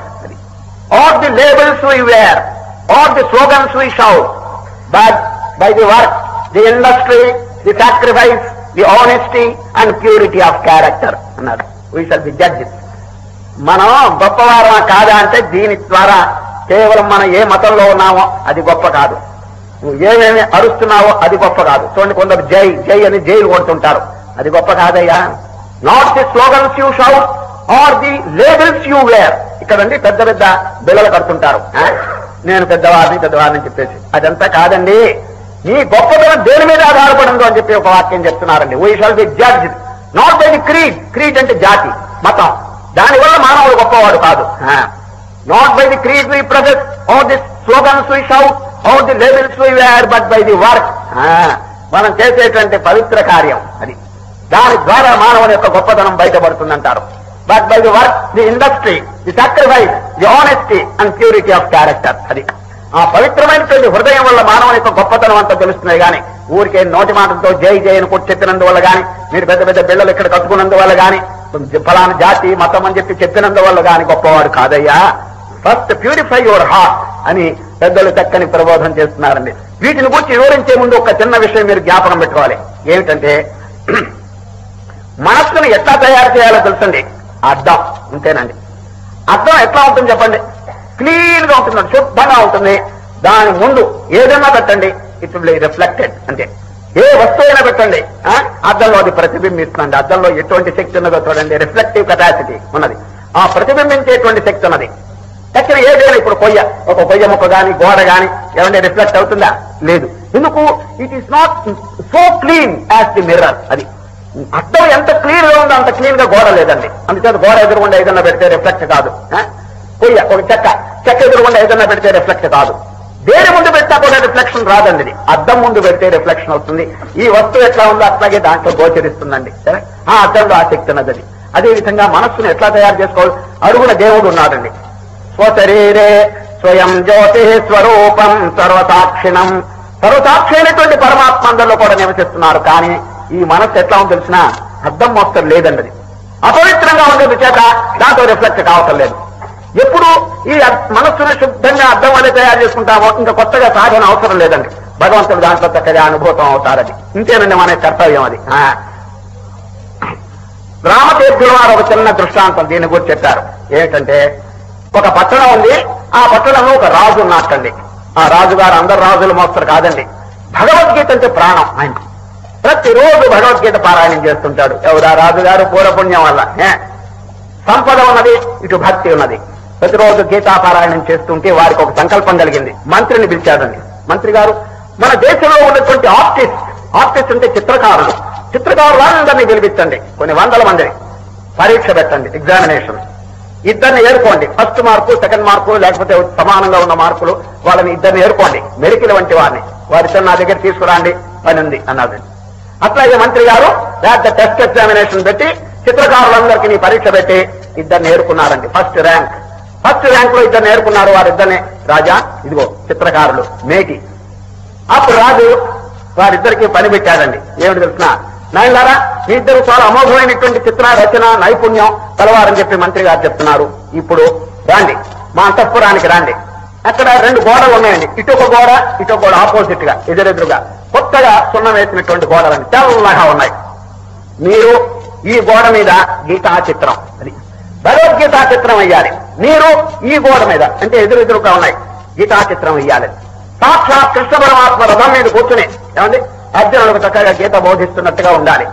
or the labels we wear or the slogans we shout, but by the work, the industry, the sacrifice, the honesty and purity of character అన్నారు. we shall be judged. మనం గొప్పవారమా కాదా అంటే దీని ద్వారా కేవలం మనం ఏ మతంలో ఉన్నామో అది గొప్ప కాదు, నువ్వు ఏమేమి అరుస్తున్నావో అది గొప్ప కాదు. చూడండి, కొందరు జై జై అని జైలు కొడుతుంటారు, అది గొప్ప కాదయ్యా. Not the slogans you shout or the labels you wear. ఇక్కడండి పెద్ద పెద్ద బిళ్ళలు కడుతుంటారు, నేను పెద్దవారిని చెప్పేసి. అదంతా కాదండి. నీ గొప్పతనం దేని మీద ఆధారపడిందో అని చెప్పి ఒక వాక్యం చెప్తున్నారండి. We shall be judged not by the creed అంటే జాతి మతం, దానివల్ల మానవుడు గొప్పవాడు కాదు. Not by the creed we project or the slogans we shout or the labels we wear, but by the work. మనం చేసేటువంటి పవిత్ర కార్యం అది, దాని ద్వారా మానవుని యొక్క గొప్పతనం బయటపడుతుందంటారు. But by the work, the industry, the sacrifice, the honesty and purity of character. అది ఆ పవిత్రమైనటువంటి హృదయం వల్ల మానవుని యొక్క గొప్పతనం అంతా తెలుస్తున్నాయి. కానీ ఊరికే నోటి మాటలతో జై జై అని కొట్టి చెప్పినందువల్ల కానీ, మీరు పెద్ద పెద్ద బిళ్ళలు ఇక్కడ కట్టుకున్నందువల్ల కానీ, ఫలానా జాతి మతం అని చెప్పి చెప్పినందువల్ల కానీ గొప్పవాడు కాదయ్యా. ఫస్ట్ ప్యూరిఫై యువర్ హార్ట్ అని పెద్దలు చక్కని ప్రబోధం చేస్తున్నారండి. వీటిని గురించి వివరించే ముందు ఒక చిన్న విషయం మీరు జ్ఞాపకం పెట్టుకోవాలి. ఏమిటంటే, మనస్సును ఎట్లా తయారు చేయాలో తెలుసండి. అద్దం అంతేనండి. అద్దం ఎట్లా ఉంటుంది చెప్పండి? క్లీన్ గా ఉంటుంది, శుద్ధంగా ఉంటుంది. దాని ముందు ఏదైనా పెట్టండి, ఇట్ విల్ బి రిఫ్లెక్టెడ్. అంటే ఏ వస్తువైనా పెట్టండి, అద్దంలో అది ప్రతిబింబిస్తుందండి. అద్దంలో ఎటువంటి శక్తి ఉన్నదో చూడండి, రిఫ్లెక్టివ్ కెపాసిటీ ఉన్నది. ఆ ప్రతిబింబించేటువంటి శక్తి ఉన్నది. ఎక్కడ ఏదైనా ఇప్పుడు ఒక కొయ్య ముక్క కానీ గోడ కానీ ఏమంటే రిఫ్లెక్ట్ అవుతుందా? లేదు. ఎందుకు? It is not so clean as the mirror. అది అద్దం ఎంత క్లీన్ గా ఉందో అంత క్లీన్ గా గోడ లేదండి. అందుచేత గోడ ఎదురుగుండా ఏదన్నా పెడితే రిఫ్లెక్ట్ కాదు. కొయ్య ఒక చెక్క ఎదురుగుండా ఏదన్నా పెడితే రిఫ్లెక్ట్ కాదు. దేని ముందు పెట్టా కూడా రిఫ్లెక్షన్ రాదండి. ఇది అద్దం ముందు పెడితే రిఫ్లెక్షన్ వస్తుంది. ఈ వస్తువు ఎట్లా ఉందో అట్లాగే దాంట్లో గోచరిస్తుందండి. సరే, ఆ అద్దంలో ఆ శక్తి ఉన్నది. అదేవిధంగా మనస్సును ఎట్లా తయారు చేసుకోవాలి? అడుగున దేవుడు ఉన్నాడండి. స్వశరీరే స్వయం జ్యోతి స్వరూపం సర్వసాక్షిణం. సర్వసాక్షి అయినటువంటి పరమాత్మ అందరిలో కూడా నివసిస్తున్నారు. కానీ ఈ మనస్సు ఎట్లా ఉందో తెలిసిన అద్దం మోస్తరు లేదండి. అది అపవిత్రంగా ఉండేది చేత దాంతో రిఫ్లెక్ట్ కావటం లేదు. ఎప్పుడు ఈ మనస్సును శుద్ధంగా అద్దం వల్ల తయారు చేసుకుంటామో ఇంకా కొత్తగా సాధన అవసరం లేదండి. భగవంతుడు దాంట్లో చక్కగా అనుభూతం అవుతారది. ఇంతేనండి మన కర్తవ్యం అది. రామతీర్థుల వారు ఒక చిన్న దృష్టాంతం దీని గురించి చెప్పారు. ఏమిటంటే, ఒక పట్టణం ఉంది. ఆ పట్టణంలో ఒక రాజు ఉన్నట్టండి. ఆ రాజుగారు అందరు రాజులు మోస్తారు కాదండి. భగవద్గీత అంటే ప్రాణం ఆయన. ప్రతిరోజు భగవద్గీత పారాయణం చేస్తుంటాడు. ఎవరా రాజుగారు? పూర్వపుణ్యం వల్ల సంపద ఉన్నది, ఇటు భక్తి ఉన్నది. ప్రతిరోజు గీతా పారాయణం చేస్తుంటే వారికి ఒక సంకల్పం కలిగింది. మంత్రిని పిలిచాడండి. మంత్రి గారు, మన దేశంలో ఉన్నటువంటి ఆర్టిస్ట్ అంటే చిత్రకారులందరినీ పిలిపించండి. కొన్ని వందల మందిని పరీక్ష పెట్టండి, ఎగ్జామినేషన్. ఇద్దరిని ఏరుకోండి. ఫస్ట్ మార్కు, సెకండ్ మార్కు, లేకపోతే సమానంగా ఉన్న మార్కులు, వాళ్ళని ఇద్దరిని ఏరుకోండి. మెరికిల వంటి వారిని. వారితో నా దగ్గర తీసుకురాండి, పని ఉంది అన్నది. అట్లాగే మంత్రి గారు పెద్ద టెస్ట్ ఎగ్జామినేషన్ పెట్టి చిత్రకారులందరికీ పరీక్ష పెట్టి ఇద్దరిని ఏరుకున్నారండి. ఫస్ట్ ర్యాంక్ లో ఇద్దరిని ఏరుకున్నారు. వారిద్దరిని, రాజా ఇదిగో చిత్రకారులు మేటి. అప్పుడు రాజు వారిద్దరికి పని పెట్టాడండి. ఏమిటి తెలిసిన, నాయనలారా మీ ఇద్దరు చాలా అమోఘమైనటువంటి చిత్ర రచన నైపుణ్యం కలవారని చెప్పి మంత్రి గారు చెప్తున్నారు. ఇప్పుడు రాండి, మా అంతఃపురానికి రాండి. అక్కడ రెండు గోడలు ఉన్నాయండి. ఇటొక గోడ ఆపోజిట్ గా ఎదురెదురుగా కొత్తగా సున్నం వేసినటువంటి గోడలని తెల్లగా ఉన్నాయి. మీరు ఈ గోడ మీద గీతా చిత్రం, అది భగవద్గీతా చిత్రం వెయ్యాలి. మీరు ఈ గోడ మీద అంటే ఎదురెదురుగా ఉన్నాయి గీతా చిత్రం వెయ్యాలి. సాక్షాత్ కృష్ణ పరమాత్మ రథం మీద కూర్చుని ఏమండి అర్జునులకు చక్కగా గీత బోధిస్తున్నట్టుగా ఉండాలి.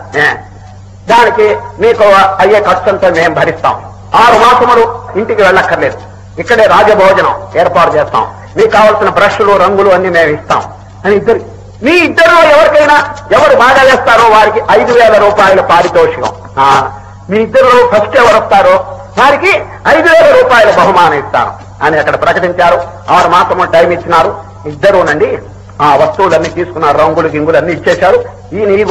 దానికి మీకు అయ్యే ఖర్చంతా మేము భరిస్తాం. 6 మాసములు ఇంటికి వెళ్ళక్కర్లేదు. ఇక్కడే రాజభోజనం ఏర్పాటు చేస్తాం. మీకు కావాల్సిన బ్రష్లు రంగులు అన్ని మేము ఇస్తాం అని మీ ఇద్దరు ఎవరికైనా ఎవరు బాగా చేస్తారో వారికి 5,000 రూపాయల పారితోషికం. మీ ఇద్దరు ఫస్ట్ ఎవరు వస్తారో వారికి 5,000 రూపాయల బహుమానం ఇస్తాను అని అక్కడ ప్రకటించారు. 6 మాసము టైం ఇచ్చినారు. ఇద్దరునండి ఆ వస్తువులన్నీ తీసుకున్నారు. రంగులు గింగులు అన్ని ఇచ్చేశారు. ఈయన ఈ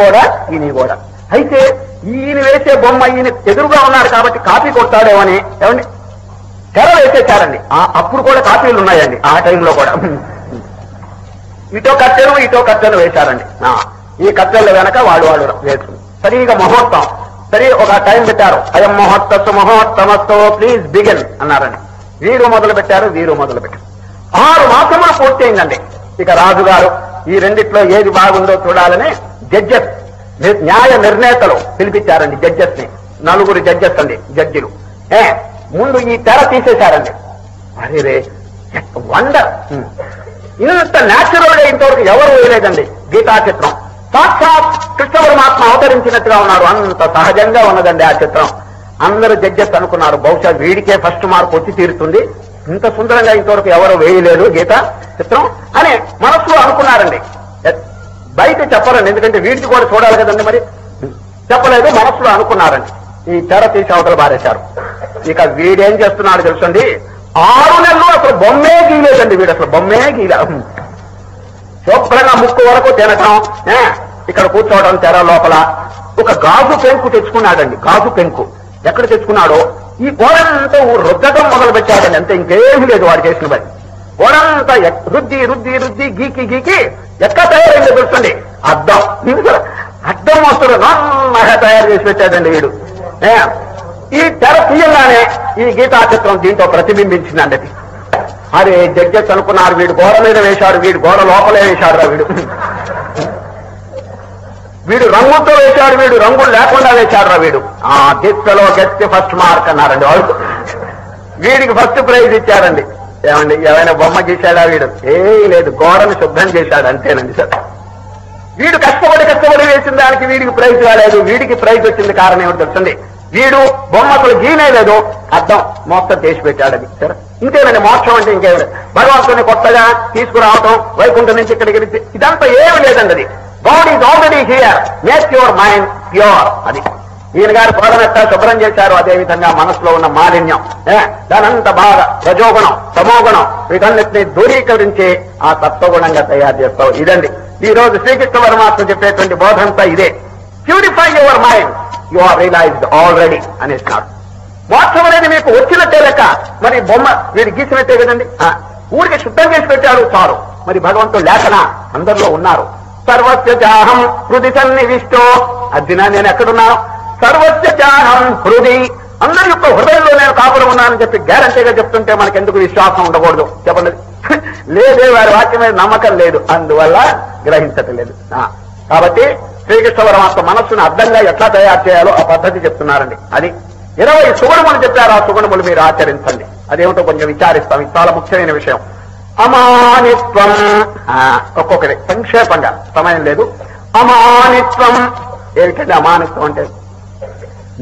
గోడ. అయితే ఈయన వేసే బొమ్మ ఈయన ఎదురుగా ఉన్నారు కాబట్టి కాపీ కొట్టాడేమని ఏమండి తెర వేసేశారండి. అప్పుడు కూడా కాపీలు ఉన్నాయండి. ఆ టైంలో కూడా ఇటో కట్టెలు వేశారండి. ఈ కట్టెల వెనక వాళ్ళు వేసుకుని సరిగా ముహూర్తం ఒక టైం పెట్టారు. అయం ముహూర్తమస్తో ప్లీజ్ బిగిన్ అన్నారండి. వీరు మొదలు పెట్టారు. 6 మాసములు పూర్తయిందండి. ఇక రాజుగారు ఈ రెండిట్లో ఏది బాగుందో చూడాలని జడ్జెస్ న్యాయ నిర్ణేతలు పిలిపించారండి. జడ్జెస్ ని 4 జడ్జెస్ అండి, జడ్జిలు. ముందు ఈ తెర తీసేశారండి. అరే వండర్, ఇంత న్యాచురల్ గా ఇంతవరకు ఎవరు వేయలేదండి గీతా చిత్రం. సాక్షాత్ కృష్ణ పరమాత్మ అవతరించినట్టుగా ఉన్నారు. అంత సహజంగా ఉన్నదండి ఆ చిత్రం. అందరూ జడ్జెస్ అనుకున్నారు బహుశా వీడికే ఫస్ట్ మార్క్ వచ్చి తీరుతుంది, ఇంత సుందరంగా ఇంతవరకు ఎవరు వేయలేదు గీతా చిత్రం అని మనసులో అనుకున్నారండి. బయట చెప్పరండి, ఎందుకంటే వీడికి కూడా చూడాలి కదండి. మరి చెప్పలేదు, మనసులో అనుకున్నారండి. ఈ తెర తీసి అవతల బారేశారు. ఇక వీడేం చేస్తున్నాడు తెలుసండి, 6 నెలలు అసలు బొమ్మే గీలేదండి. వీడు అసలు బొమ్మే గీల, శుభ్రంగా ముక్కు వరకు తినటం, ఇక్కడ కూర్చోవడం, తెర లోపల ఒక గాజు పెంకు తెచ్చుకున్నాడండి. గాజు పెంకు ఎక్కడ తెచ్చుకున్నాడో ఈ గోడంతా రుద్దటం మొదలు పెట్టాడండి. అంతే, ఇంకేమీ లేదు వాడు చేసిన పని. గోడంతా రుద్ది రుద్ది రుద్ది గీకి గీకి ఎక్కడ తయారైందో తెలుసండి, అద్దం. అద్దం వస్తుడు నమ్మగా తయారు చేసి పెట్టాడండి వీడు. ఈ తెర తీయంగానే ఈ గీతా చిత్రం దీంతో ప్రతిబింబించిందండి. అరే జడ్జెస్ అనుకున్నారు, వీడు గోడ మీద వేశాడు, వీడు గోడ లోపలే వేశాడు రా వీడు. వీడు రంగుతో వేశాడు, వీడు రంగులు లేకుండా వేశాడు రా వీడు. దిశలో గెస్ట్ ఫస్ట్ మార్క్ అన్నారండి వాళ్ళు. వీడికి ఫస్ట్ ప్రైజ్ ఇచ్చారండి. ఏమండి, ఏమైనా బొమ్మ గీశాడా వీడు? లేదు, గోడను శుభ్రం చేశాడు అంతేనండి సార్. వీడు కష్టపడి వేసిన దానికి వీడికి ప్రైజ్ రాలేదు. వీడికి ప్రైజ్ వచ్చింది కారణం ఏమిటి తెలుసండి, వీడు బొమ్మకులు గీనేలేదు, అర్థం మోక్షం చేసి పెట్టాడని. సరే, ఇంకేనండి మోక్షం అంటే ఇంకేమి, భగవంతుని కొత్తగా తీసుకురావటం వైకుంఠం నుంచి ఇక్కడికి ఇదంతా ఏమి లేదండి. అది God is already here, make your mind pure. అది ఈయన గారు పొడనెత్త శుభ్రం చేశారు. అదేవిధంగా మనసులో ఉన్న మాలిన్యం, దానంతా బాగా రజోగుణం, తమోగుణం వీటన్నిటిని దూరీకరించి ఆ తత్వగుణంగా తయారు చేస్తావు. ఇదండి ఈ రోజు శ్రీకృష్ణ పరమాత్మ చెప్పేటువంటి బోధంతా ఇదే. Purify your mind, you are realised already అనేసినారు. మోక్షం అనేది మీకు వచ్చినట్టే లెక్క. మరి బొమ్మ వీడు గీసినట్టే కదండి, ఊరికి శుద్ధం చేసి పెట్టారు చాలు. మరి భగవంతుడు లేఖన అందరిలో ఉన్నారు. సర్వస్య చాహం హృది సన్నివిష్టో. అర్జున, నేను ఎక్కడున్నాను? సర్వస్య చాహం హృది, అందరి యొక్క హృదయంలో నేను కాపురం ఉన్నానని చెప్పి గ్యారంటీగా చెప్తుంటే మనకెందుకు విశ్వాసం ఉండకూడదు చెప్పండి? లేదే, వారి వాక్యం మీద నమ్మకం లేదు, అందువల్ల గ్రహించటం లేదు. కాబట్టి శ్రీకృష్ణ పరమాత్మ మనస్సును అర్థంగా ఎట్లా తయారు చేయాలో ఆ పద్ధతి చెప్తున్నారండి. అది 20 సుగుణములు చెప్పారు. ఆ సుగుణములు మీరు ఆచరించండి. అదేమిటో కొంచెం విచారిస్తాం. ఇది చాలా ముఖ్యమైన విషయం. అమానిత్వం, ఒక్కొక్కటి సంక్షేపంగా, సమయం లేదు. అమానిత్వం ఏమిటండి? అమానిత్వం అంటే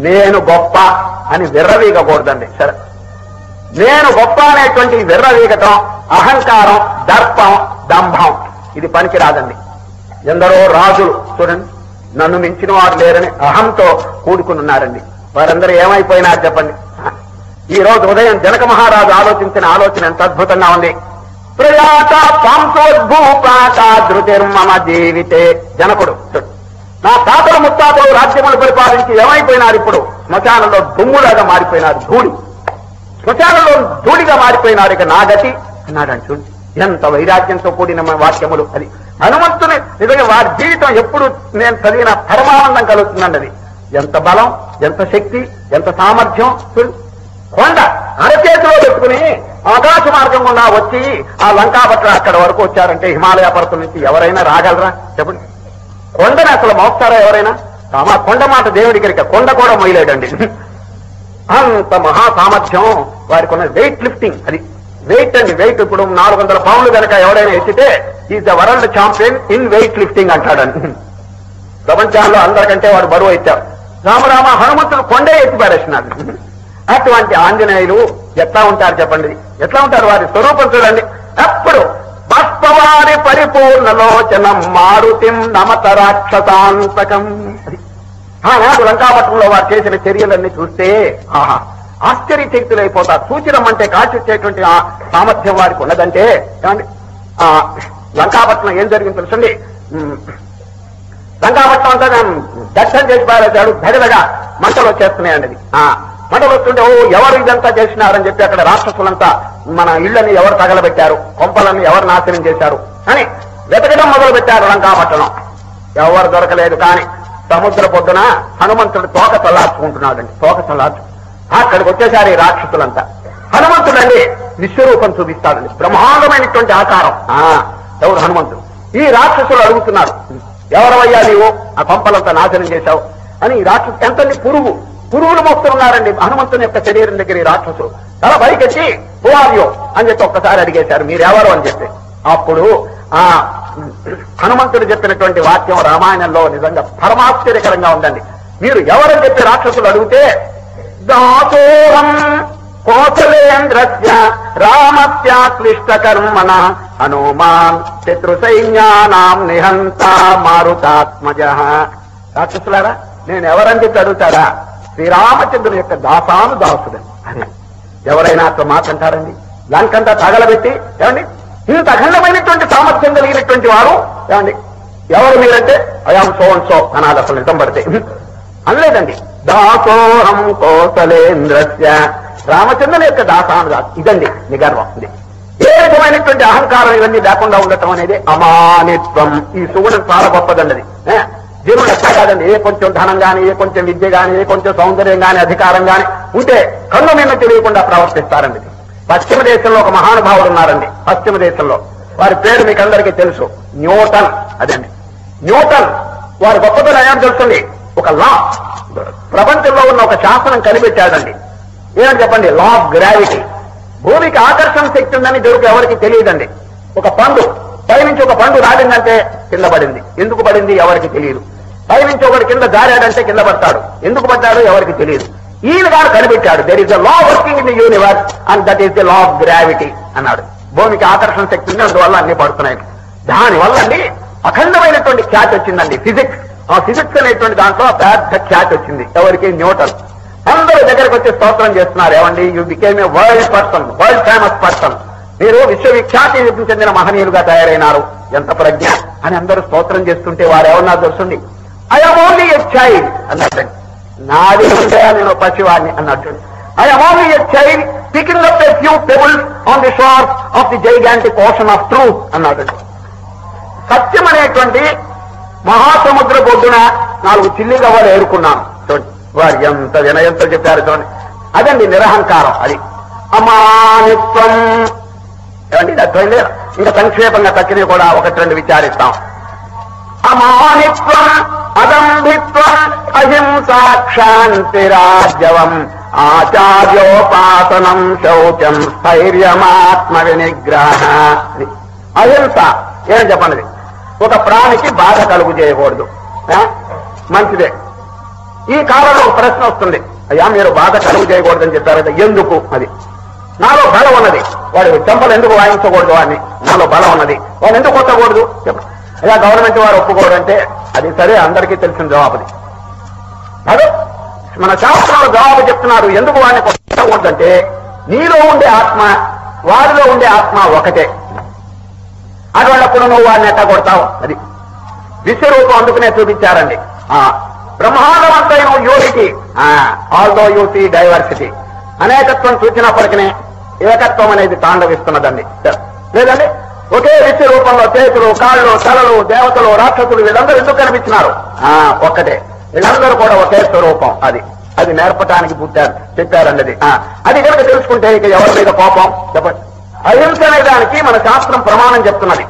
నేను గొప్ప అని విర్రవీగకూడదండి. సరే, నేను గొప్ప అనేటువంటి విర్రవీగటం, అహంకారం, దర్పం, దంభం ఇది పనికి రాదండి. ఎందరో రాజులు చూడండి, నన్ను మించిన వారు లేరని అహంతో కూడుకుని ఉన్నారండి. వారందరూ ఏమైపోయినారు చెప్పండి? ఈ రోజు ఉదయం జనక మహారాజు ఆలోచించిన ఆలోచన ఎంత అద్భుతంగా ఉంది. ప్రయాత పాంసోద్భూపాత ధృతిర్మమ జీవితే. జనకుడు, నా తాతల ముత్తాతలు రాజ్యములు పరిపాలించి ఏమైపోయినారు? ఇప్పుడు శ్మశానంలో దుమ్ములాగా మారిపోయినారు, ధూళి. శ్మశానంలో ధూళిగా మారిపోయినారు. ఇక నా గతి అన్నాడండి. చూడండి ఎంత వైరాగ్యంతో కూడిన వాక్యములు. అది హనుమంతుని నిజంగా వారి జీవితం ఎప్పుడు నేను చదివిన పరమానందం కలుగుతుందండి. అది ఎంత బలం, ఎంత శక్తి, ఎంత సామర్థ్యం. కొండ అరచేతిలో పెట్టుకుని ఆకాశ మార్గం గుండా వచ్చి ఆ లంకాపట్ల అక్కడ వరకు వచ్చారంటే హిమాలయ పర్వతం నుంచి ఎవరైనా రాగలరా చెప్పండి? కొండని అసలు మోస్తారా ఎవరైనా? ఆ కొండ మాట దేవుడికి కొండ కూడా మొయ్యలేడండి. అంత మహా సామర్థ్యం వారికి ఉన్న. వెయిట్ లిఫ్టింగ్, అది వెయిట్ అండి. వెయిట్ ఇప్పుడు 400 పౌండ్లు కనుక ఎవరైనా ఎత్తితే is the world champion in weightlifting అంటాడండి. ప్రపంచంలో అందరికంటే వాడు బరువు ఎత్తాడు. రామరామ హనుమంతుడు కొండే ఎత్తి పారేసినాడు. అటువంటి ఆంజనేయులు ఎట్లా ఉంటారు చెప్పండి? ఎట్లా ఉంటారు? వారి స్వరూపం చూడండి. అప్పుడు బాష్పవారి పరిపూర్ణలోచనం మారుతిం నమత రాక్షసాంతకం. ఆనాడు లంకాపట్నంలో వారు చేసిన చర్యలన్నీ చూస్తే ఆహా ఆశ్చర్యచకితులైపోతారు. సూచిరమ్మంటే కాల్చొచ్చేటువంటి ఆ సామర్థ్యం వారికి ఉన్నదంటే ఏమండి? లంకాపట్నం ఏం జరిగింది తెలుసండి? లంకాపట్నం అంతా దర్శనం చేసి పారేశాడు. దగదగా మంటలు వచ్చేస్తున్నాయండి. మంటలు వస్తుంటే ఎవరు ఇదంతా చేసినారని చెప్పి అక్కడ రాక్షసులంతా మన ఇళ్లని ఎవరు తగలబెట్టారు, కొంపలన్నీ ఎవరు నాశనం చేశారు అని వెతకడం మొదలు పెట్టారు. లంకాపట్నం ఎవరు దొరకలేదు. కానీ సముద్ర పొద్దున హనుమంతుడు తోక చల్లార్చుకుంటున్నాడండి. తోక చల్లార్చు అక్కడికి వచ్చేసారు ఈ రాక్షసులంతా. హనుమంతుడండి విశ్వరూపం చూపిస్తాడండి, బ్రహ్మాండమైనటువంటి ఆకారం. ఎవరు? హనుమంతుడు. ఈ రాక్షసులు అడుగుతున్నారు, ఎవరవయ్యా నీవు ఆ కొంపలంతా నాశనం చేశావు అని. ఈ రాక్షసు ఎంతండి పురుగులు మోస్తున్నారండి హనుమంతుని యొక్క శరీరం దగ్గర. ఈ రాక్షసులు తల పైకెత్తి హువార్యో అని చెప్పి ఒక్కసారి అడిగేశారు, మీరెవరు అని చెప్పి. అప్పుడు ఆ హనుమంతుడు చెప్పినటువంటి వాక్యం రామాయణంలో నిజంగా పరమాశ్చర్యకరంగా ఉందండి. మీరు ఎవరని చెప్పి రాక్షసులు అడిగితే దాసోహం కోసలేంద్రస్య రామస్య క్లిష్ట కర్మణ హనుమాన్ శత్రు సైన్యానాం నిహంత మారుతాత్మజ. రాక్షసులారా నేను ఎవరని చెప్పి అడుగుతాడా? శ్రీరామచంద్రుని యొక్క దాసాను దాసుడని. అదే ఎవరైనా అట్లా మాట అంటారండి? లంకంతా తగలబెట్టి ఏమండి ఇంత అఖండమైనటువంటి సామర్థ్యం కలిగినటువంటి వారు ఏమండి ఎవరు మీరంటే అయాం సో అండ్ సో అనాలి. అసలు నిజం పడితే అనలేదండి. దాసోహం కోసలేంద్రస్య, రామచంద్రుని యొక్క దాసాను దాసు. ఇదండి నిగర్వం. ఇది ఏ విధమైనటువంటి అహంకారం ఇవన్నీ లేకుండా ఉండటం అనేది అమానిత్వం. ఈ సుగుణం చాలా గొప్పదండి. అది జీవుడు ఎట్లా కాదండి. ఏ కొంచెం ధనం గాని, ఏ కొంచెం విద్య గాని, ఏ కొంచెం సౌందర్యం గాని, అధికారం గాని ఉంటే కళ్ళు నిన్న తెలియకుండా ప్రవర్తిస్తారండి. పశ్చిమ దేశంలో ఒక మహానుభావుడు ఉన్నారండి. పశ్చిమ దేశంలో వారి పేరు మీకు అందరికీ తెలుసు, న్యూటన్. అదండి న్యూటన్. వారి గొప్పతనం ఏమని తెలుస్తుంది? ఒక లా, ప్రపంచంలో ఉన్న ఒక శాసనం కనిపెట్టాడండి. ఏమని చెప్పండి? లా ఆఫ్ గ్రావిటీ. భూమికి ఆకర్షణ శక్తి ఉందని దొరికి ఎవరికి తెలియదండి. ఒక పండు పైనుంచి ఒక పండు రాలిందంటే కింద పడింది. ఎందుకు పడింది ఎవరికి తెలియదు. పైనుంచి ఒకటి కింద జారాడంటే కింద పడతాడు. ఎందుకు పడ్డాడో ఎవరికి తెలియదు. ఈయన గారు కనిపెట్టాడు. There is the law working in the universe and that is the law of gravity అన్నాడు. భూమికి ఆకర్షణ శక్తి ఉంది, అందువల్ల అన్ని పడుతున్నాయి. దానివల్ల అండి అఖండమైనటువంటి ఖ్యాతి వచ్చిందండి. ఫిజిక్స్, ఆ ఫిజిక్స్ అనేటువంటి దాంట్లో పెద్ద ఖ్యాతి వచ్చింది. ఎవరికి? న్యూటన్. అందరూ దగ్గరకు వచ్చి స్తోత్రం చేస్తున్నారు. ఏమండి, you became a world person, world famous person. మీరు విశ్వవిఖ్యాతి చెందిన మహనీయులుగా తయారైనారు. ఎంత ప్రజ్ఞ అని అందరూ స్తోత్రం చేస్తుంటే వారు ఎవరన్నా తెలుస్తుంది? ఐఎమ్ ఓన్లీ ఎ చైల్డ్ అన్నట్టు. నాది ఉంటే నేను పసివాడిని అన్నట్టు. I'm only a child picking up a few pebbles on the షోర్స్ of the gigantic ocean of truth అన్నాడు. సత్యం అనేటువంటి మహాసముద్ర బొడ్డున 4 చిల్లి గవ్వలు ఏరుకున్నాను. చూడండి వారు ఎంత వినయంతో చెప్పారు. చూడండి అదండి నిరహంకారం. అది అమానిత్వం. ఏమండి అర్థమైంది? ఇంకా సంక్షేపంగా తక్కినవి కూడా 1-2 విచారిస్తాం. అమానిత్వం, అదంభిత్వం, అహింసా, క్షాంతిరాజ్యవం, ఆచార్యోపాసనం, శౌచం, స్థైర్యమాత్మ వినిగ్రహ. అహింస ఏం చెప్పండి? ఒక ప్రాణికి బాధ కలుగు చేయకూడదు. మంచిదే. ఈ కాలంలో ఒక ప్రశ్న వస్తుంది, అయ్యా మీరు బాధ కలుగు చేయకూడదని చెప్పారు. ఎందుకు? అది నాలో బలం ఉన్నది. వాడు చెంపలు ఎందుకు వాయించకూడదు? అని నాలో బలం ఉన్నది. వాడు ఎందుకు కొట్టకూడదు? చెప్పండి. అయ్యా గవర్నమెంట్ వారు ఒప్పుకోవడంటే అది సరే, అందరికీ తెలిసిన జవాబుది. అదే మన శాస్త్రంలో జవాబు చెప్తున్నారు. ఎందుకు వాడిని కొట్టకూడదంటే నీలో ఉండే ఆత్మ వారిలో ఉండే ఆత్మ ఒకటే. అటువంటిప్పుడు నువ్వు వాడిని ఎట్లా కొడతావు? అది విశ్వరూపం అందుకునే చూపించారండి. బ్రహ్మాండమంతైన unity, although you see diversity. అనేకత్వం చూసినప్పటికీ ఏకత్వం అనేది తాండవిస్తున్నదండి. లేదండి ఒకే విశ్వ రూపంలో చేతులు, కాళ్ళు, తలలు, దేవతలు, రాక్షసులు వీళ్ళందరూ ఎందుకు కనిపించినారు? ఒక్కటే. వీళ్ళందరూ కూడా ఒకే స్వరూపం. అది నేర్పటానికి చెప్పారండి. అది కనుక తెలుసుకుంటే ఇక ఎవరి మీద కోపం? చెప్పండి. అహింస అనే దానికి మన శాస్త్రం ప్రమాణం చెప్తున్నది.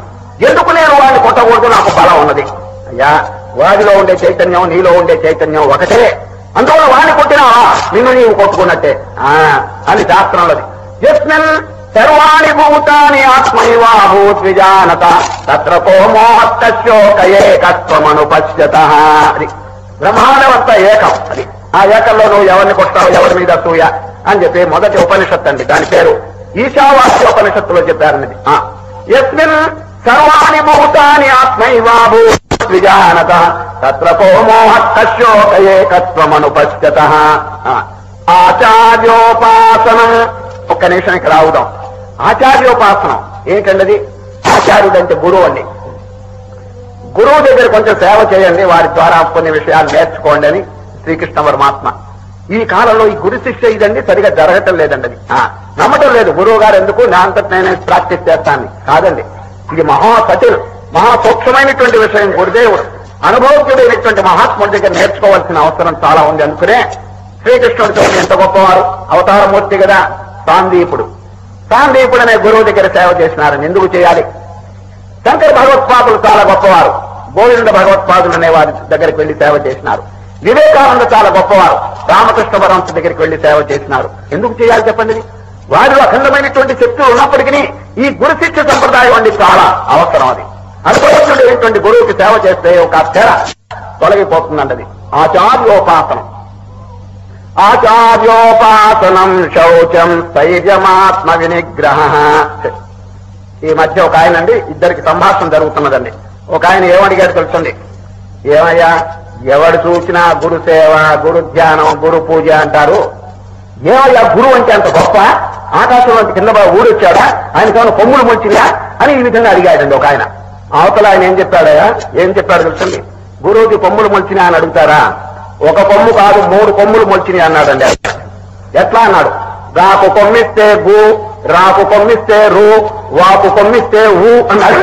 ఎందుకు నేను వాడిని కొట్టకూడదు? నాకు బలం ఉన్నది. అయ్యా వాడిలో ఉండే చైతన్యం నీలో ఉండే చైతన్యం ఒకటే. అందువల్ల వాడిని కొట్టినావా నిన్ను నీవు కొట్టుకున్నట్టే అని శాస్త్రంలోది. యస్మిన్ సర్వాణి భూతాని ఆత్మైవాభూత్ విజానత తత్ర కో మోహత్తశోక ఏకత్వమనుపశ్యత. అది బ్రహ్మాండమంత ఏకం. అది ఆ ఏకంలో నువ్వు ఎవరిని కొట్టావు, ఎవరి మీద సూయ అని చెప్పి మొదటి ఉపనిషత్తు అండి. దాని పేరు ఈశావాస్యోపనిషత్తులో చెప్పారన్నది. యస్మిన్ సర్వాణి భూతాని ఆత్మైవాభూత్ విజానత తత్ర కో మోహత్తశోక ఏకత్వమనుపశ్యత. ఆచార్యోపాసనం. ఒక్క నిమిషం ఇక్కడ ఆవుదాం. ఆచార్యోపాసనం ఏంటండి? ఆచార్యుడు అంటే గురువు అండి. గురువు దగ్గర కొంచెం సేవ చేయండి, వారి ద్వారా కొన్ని విషయాలు నేర్చుకోండి అని శ్రీకృష్ణ పరమాత్మ. ఈ కాలంలో ఈ గురు శిక్ష ఇదండి సరిగా జరగటం లేదండి. అది నమ్మటం లేదు. గురువు గారు ఎందుకు నా అంతటి నేనే ప్రాక్టీస్ చేస్తాను కాదండి. ఇది మహాసటిల్, మహా సూక్ష్మమైనటువంటి విషయం. గురుదేవుడు అనుభవజ్ఞుడైనటువంటి మహాత్ముడి దగ్గర నేర్చుకోవాల్సిన అవసరం చాలా ఉంది. అందుకనే శ్రీకృష్ణుడితో ఎంత గొప్పవారు, అవతారమూర్తి కదా. సాందీపుడు అనే గురువు దగ్గర సేవ చేసినారని. ఎందుకు చేయాలి? శంకర భగవత్పాదులు చాలా గొప్పవారు. గోవింద భగవత్పాదులు అనే వారి దగ్గరికి వెళ్లి సేవ చేసినారు. వివేకానంద చాలా గొప్పవారు. రామకృష్ణ పరమహంస దగ్గరికి వెళ్లి సేవ చేసినారు. ఎందుకు చేయాలి చెప్పండి? వారిలో అఖండమైనటువంటి శక్తులు ఉన్నప్పటికీ ఈ గురు శిక్ష సంప్రదాయం అండి చాలా అవసరం. అది అనుభవజ్ఞుడైనటువంటి గురువుకి సేవ చేస్తే ఒక తెర తొలగిపోతుందండి. ఆచార్యోపాసనం. ఆచార్యోపాసనం శౌచం స్థైర్యమాత్మ వినిగ్రహ. ఈ మధ్య ఒక ఆయన అండి, ఇద్దరికి సంభాషణ జరుగుతున్నదండి. ఒక ఆయన ఏమడిగాడు తెలుసండి? ఏమయ్యా ఎవడు చూసినా గురు సేవ, గురు ధ్యానం, గురు పూజ అంటారు. ఏమయ్యా గురువు అంటే అంత గొప్ప? ఆకాశంలో కింద ఊరొచ్చాడా? ఆయనకేమైనా కొమ్ములు మొలిచినా అని ఈ విధంగా అడిగాడండి ఒక ఆయన. అవతల ఆయన ఏం చెప్పాడయా? ఏం చెప్పాడు తెలుసండి? గురువుకి కొమ్ములు మొలిచినా అని అడుగుతారా? ఒక కొమ్ము కాదు 3 కొమ్ములు మొలిచినాయి అన్నాడండి. ఎట్లా అన్నాడు? రాకు కొమ్మిస్తే గు, రాకు కొమ్మిస్తే రు, వాకు కొమ్మిస్తే ఊ అన్నాడు.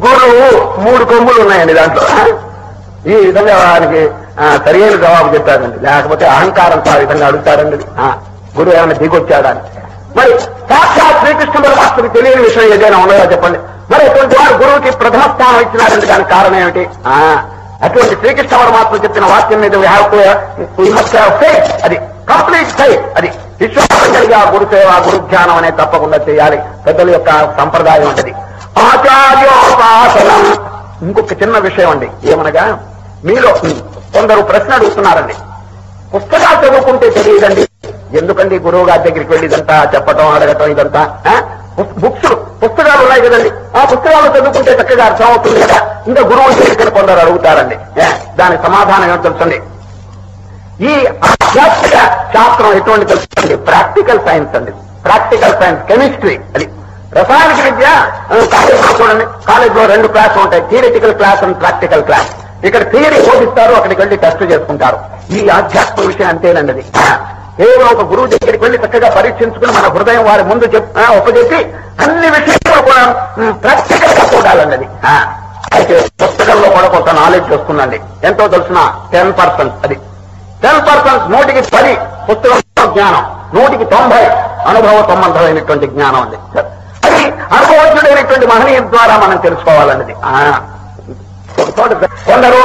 గురువు 3 కొమ్ములు ఉన్నాయండి దాంట్లో. ఈ విధంగా వారికి సరైన జవాబు చెప్పాడండి. లేకపోతే అహంకారంతో ఆ విధంగా అడుగుతాడండి. గురువు ఏమైనా దిగొచ్చాడని. మరి సాక్షాత్ శ్రీకృష్ణ పరమాత్మకి తెలియని విషయం ఏదైనా ఉన్నదా చెప్పండి? మరి అటువంటి వారు గురువుకి ప్రథమ స్థానం ఇచ్చినారంటే దానికి కారణం ఏమిటి? అటువంటి శ్రీకృష్ణ పరమాత్మ చెప్పిన వాక్యం మీద అది కంప్లీట్ ఫెయిత్. అది విశ్వాసం కలిగి ఆ గురు సేవ, గురు ధ్యానం అనేది తప్పకుండా చేయాలి. పెద్దల యొక్క సంప్రదాయం అంటది. ఆచార్యోపాసనం. ఇంకొక చిన్న విషయం అండి. ఏమనగా మీలో కొందరు ప్రశ్న అడుగుతున్నారండి. పుస్తకాలు చదువుకుంటే తెలియదండి, ఎందుకండి గురువు గారి దగ్గరికి వెళ్ళి ఇదంతా చెప్పటం, అడగటం, ఇదంతా పుస్తకాలు ఉన్నాయి కదండి, ఆ పుస్తకాలు చదువుకుంటే చక్కగా అర్థం అవుతుంది కదా, ఇంకా గురువు దగ్గర కొందరు అడుగుతారండి. దానికి సమాధానం ఏమో తెలుసండి. ఈ ఆధ్యాత్మిక శాస్త్రం ఎటువంటి తెలుసండి? ప్రాక్టికల్ సైన్స్ అండి. Practical science, chemistry. అది రసాయనిక విద్య. కాలేజ్లో చూడండి, కాలేజ్లో 2 క్లాసులు ఉంటాయి, theoretical class and practical class. ఇక్కడ థియరీ బోధిస్తారు, అక్కడికి వెళ్ళి టెస్ట్ చేసుకుంటారు. ఈ ఆధ్యాత్మిక విషయం అంతేనండి. అది కేవలం ఒక గురువు దగ్గరికి వెళ్ళి చక్కగా పరీక్షించుకుని మన హృదయం వారి ముందు ఒప్పజెప్పి అన్ని విషయాల్లో కూడా ప్రాక్టికల్ గా చూడాలండి. అది అయితే పుస్తకంలో కూడా కొంత నాలెడ్జ్ వస్తుందండి. ఎంతో తెలిసిన 10%. అది 10%, 100కి 10 పుస్తకంలో జ్ఞానం, 100కి 90 అనుభవ సంబంధమైనటువంటి జ్ఞానం అండి. అది అనుభవజ్ఞుడైనటువంటి మహనీయం ద్వారా మనం తెలుసుకోవాలన్నది. కొందరు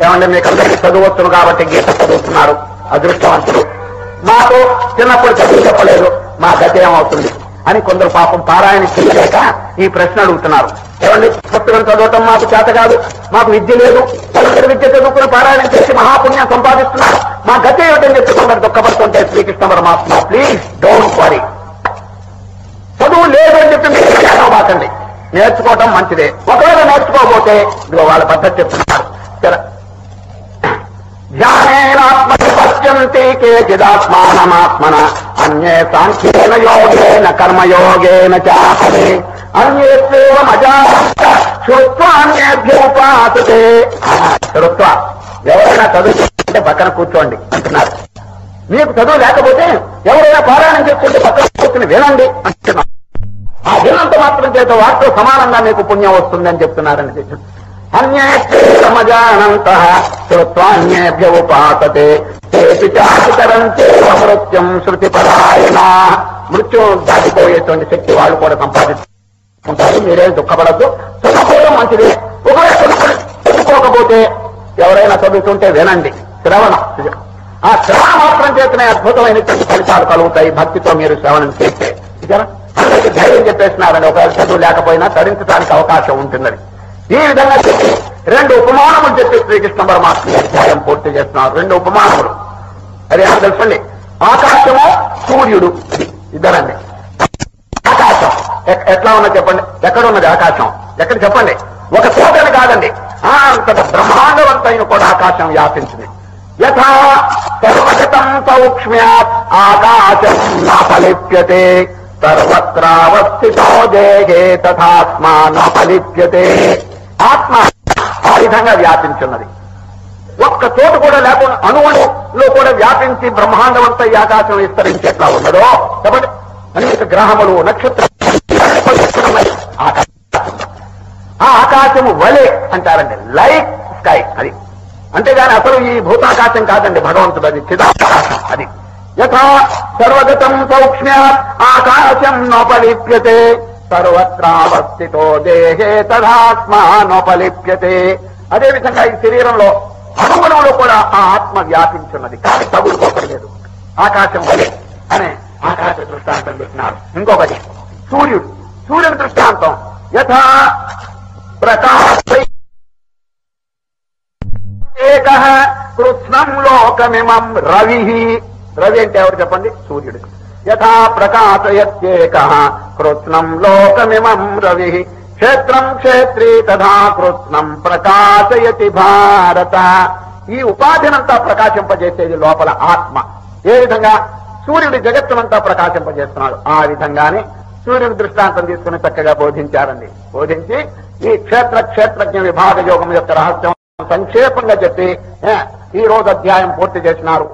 ఏమంటే మీకు అందరికీ చదువుతున్నారు కాబట్టి గీత చదువుతున్నారు, అదృష్టవంతులు. మాకు చిన్నప్పుడు చదువు చెప్పలేదు, మా గతి ఏమవుతుంది అని కొందరు పాపం పారాయణ చేయలేక ఈ ప్రశ్న అడుగుతున్నారు. ఏమండి పుస్తకం చదవటం మాకు చేత కాదు, మాకు విద్య లేదు, విద్య చదువుకుని పారాయణం చేసి మహాపుణ్యం సంపాదిస్తున్నారు, మా గతి ఏమిటని చెప్పి కొందరు దుఃఖపడుతుంటే శ్రీకృష్ణ పరమాత్మ ప్లీజ్ డోంట్ వరీ, చదువు లేదు అని చెప్పి మీరు బాకండి, నేర్చుకోవటం మంచిదే. ఒకవేళ నేర్చుకోకపోతే ఇదిగో వాళ్ళ పద్ధతి చెప్తున్నారు. ధ్యానేనాత్మని పశ్యంతి కేచిదాత్మానమాత్మన అన్యే సాంఖ్యేన యోగేన కర్మయోగేన చాపరే అన్యే శ్రుత్వాన్యేభ్య ఉపాసతే. శ్రుత్వ ఎవరైనా చదువుకుంటే పక్కన కూర్చోండి అంటున్నారు. మీకు చదువు లేకపోతే ఎవరైనా పారాయణం చేసుకుంటే పక్కన కూర్చుని వినండి అంటున్నారు. ఆ వినంత మాత్రం చేత వాటితో సమానంగా మీకు పుణ్యం వస్తుందని చెప్తున్నారని చెప్పి అన్యేమజానంతః శ్రుత్వాన్యేభ్య ఉపాసతే తేపిచారంతే మృత్యుం శృతిపరాయణ. మృత్యు దాటిపోయేటువంటి శక్తి వాళ్ళు కూడా సంపాదించుకుంటారు. మీరే దుఃఖపడద్దు, చదువుకోవడం మంచిది. ఒకవేళ చదువుకోకపోతే ఎవరైనా చదువుతుంటే వినండి, శ్రవణం. ఆ శ్రవణ మాత్రం చేతనే అద్భుతమైనటువంటి ఫలితాలు కలుగుతాయి భక్తితో మీరు శ్రవణం చేస్తే. అందరికీ ధైర్యం చెప్పేస్తున్నారండి, ఒకవేళ చదువు లేకపోయినా తరించడానికి అవకాశం ఉంటుందని. ఈ విధంగా చెప్పి 2 ఉపమానములు చెప్పి శ్రీకృష్ణ పరమాత్మ అధ్యాయం పూర్తి చేస్తున్నారు. 2 ఉపమానములు. అదేమో తెలుసండి, ఆకాశము సూర్యుడు ఇద్దరండి. ఆకాశం ఎట్లా ఉన్నది చెప్పండి, ఎక్కడున్నది ఆకాశం? ఎక్కడ చెప్పండి? ఒక చోటని కాదండి, అంతట బ్రహ్మాండవంతైన కూడా ఆకాశం వ్యాపించింది. యథా సర్వగతం సౌక్ష్మ్యాత్ ఆకాశం నాఫలిప్యతే సర్వత్రావస్థితో దేహే తథాత్మా నఫలిప్యతే. ఆత్మ ఆ విధంగా వ్యాపించున్నది. ఒక్క చోటు కూడా లేకుండా అణువులో కూడా వ్యాపించి బ్రహ్మాండమంతా ఈ ఆకాశం విస్తరించి ఎట్లా ఉన్నదో చెప్పండి. అనేక గ్రహములు, నక్షత్రాలు ఆ ఆకాశము వలె అంటారండి, లైక్ స్కై. అది అంతేగాని అసలు ఈ భూతాకాశం కాదండి భగవంతుడు, అది చిదాకాశం. అది యథా సర్వగతం సౌక్ష్మ్యాత్ ఆకాశం నోపలిప్యతే సర్వత్రావస్థితో దేహే తదాత్మా నోపలిప్యతే. అదేవిధంగా ఈ శరీరంలో అణువులో కూడా ఆ ఆత్మ వ్యాపించున్నది, కానీ తగులుకోకలేదు. ఆకాశం వలె అనే ఆకాశ దృష్టాంతం పెట్టినారు. ఇంకొకటి సూర్యుడు, సూర్యుని దృష్టాంతం యథా ప్రకాశ ఏకః కృత్స్నం లోకమిమం రవి. రవి అంటే ఎవరు చెప్పండి? సూర్యుడు. యథా ప్రకాశయత్యేకః కృత్స్నం లోకమిమం రవి క్షేత్రం క్షేత్రీ తథా కృత్స్నం ప్రకాశయతి భారత. ఈ ఉపాధినంతా ప్రకాశింపజేసేది లోపల ఆత్మ. ఏ విధంగా సూర్యుడి జగత్తునంతా ప్రకాశింపజేస్తున్నాడు, ఆ విధంగానే సూర్యుని దృష్టాంతం తీసుకుని చక్కగా బోధించారండి. బోధించి ఈ క్షేత్రజ్ఞ విభాగ యోగం యొక్క రహస్యం సంక్షేపంగా చెప్పి ఈ రోజు అధ్యాయం పూర్తి చేసినారు.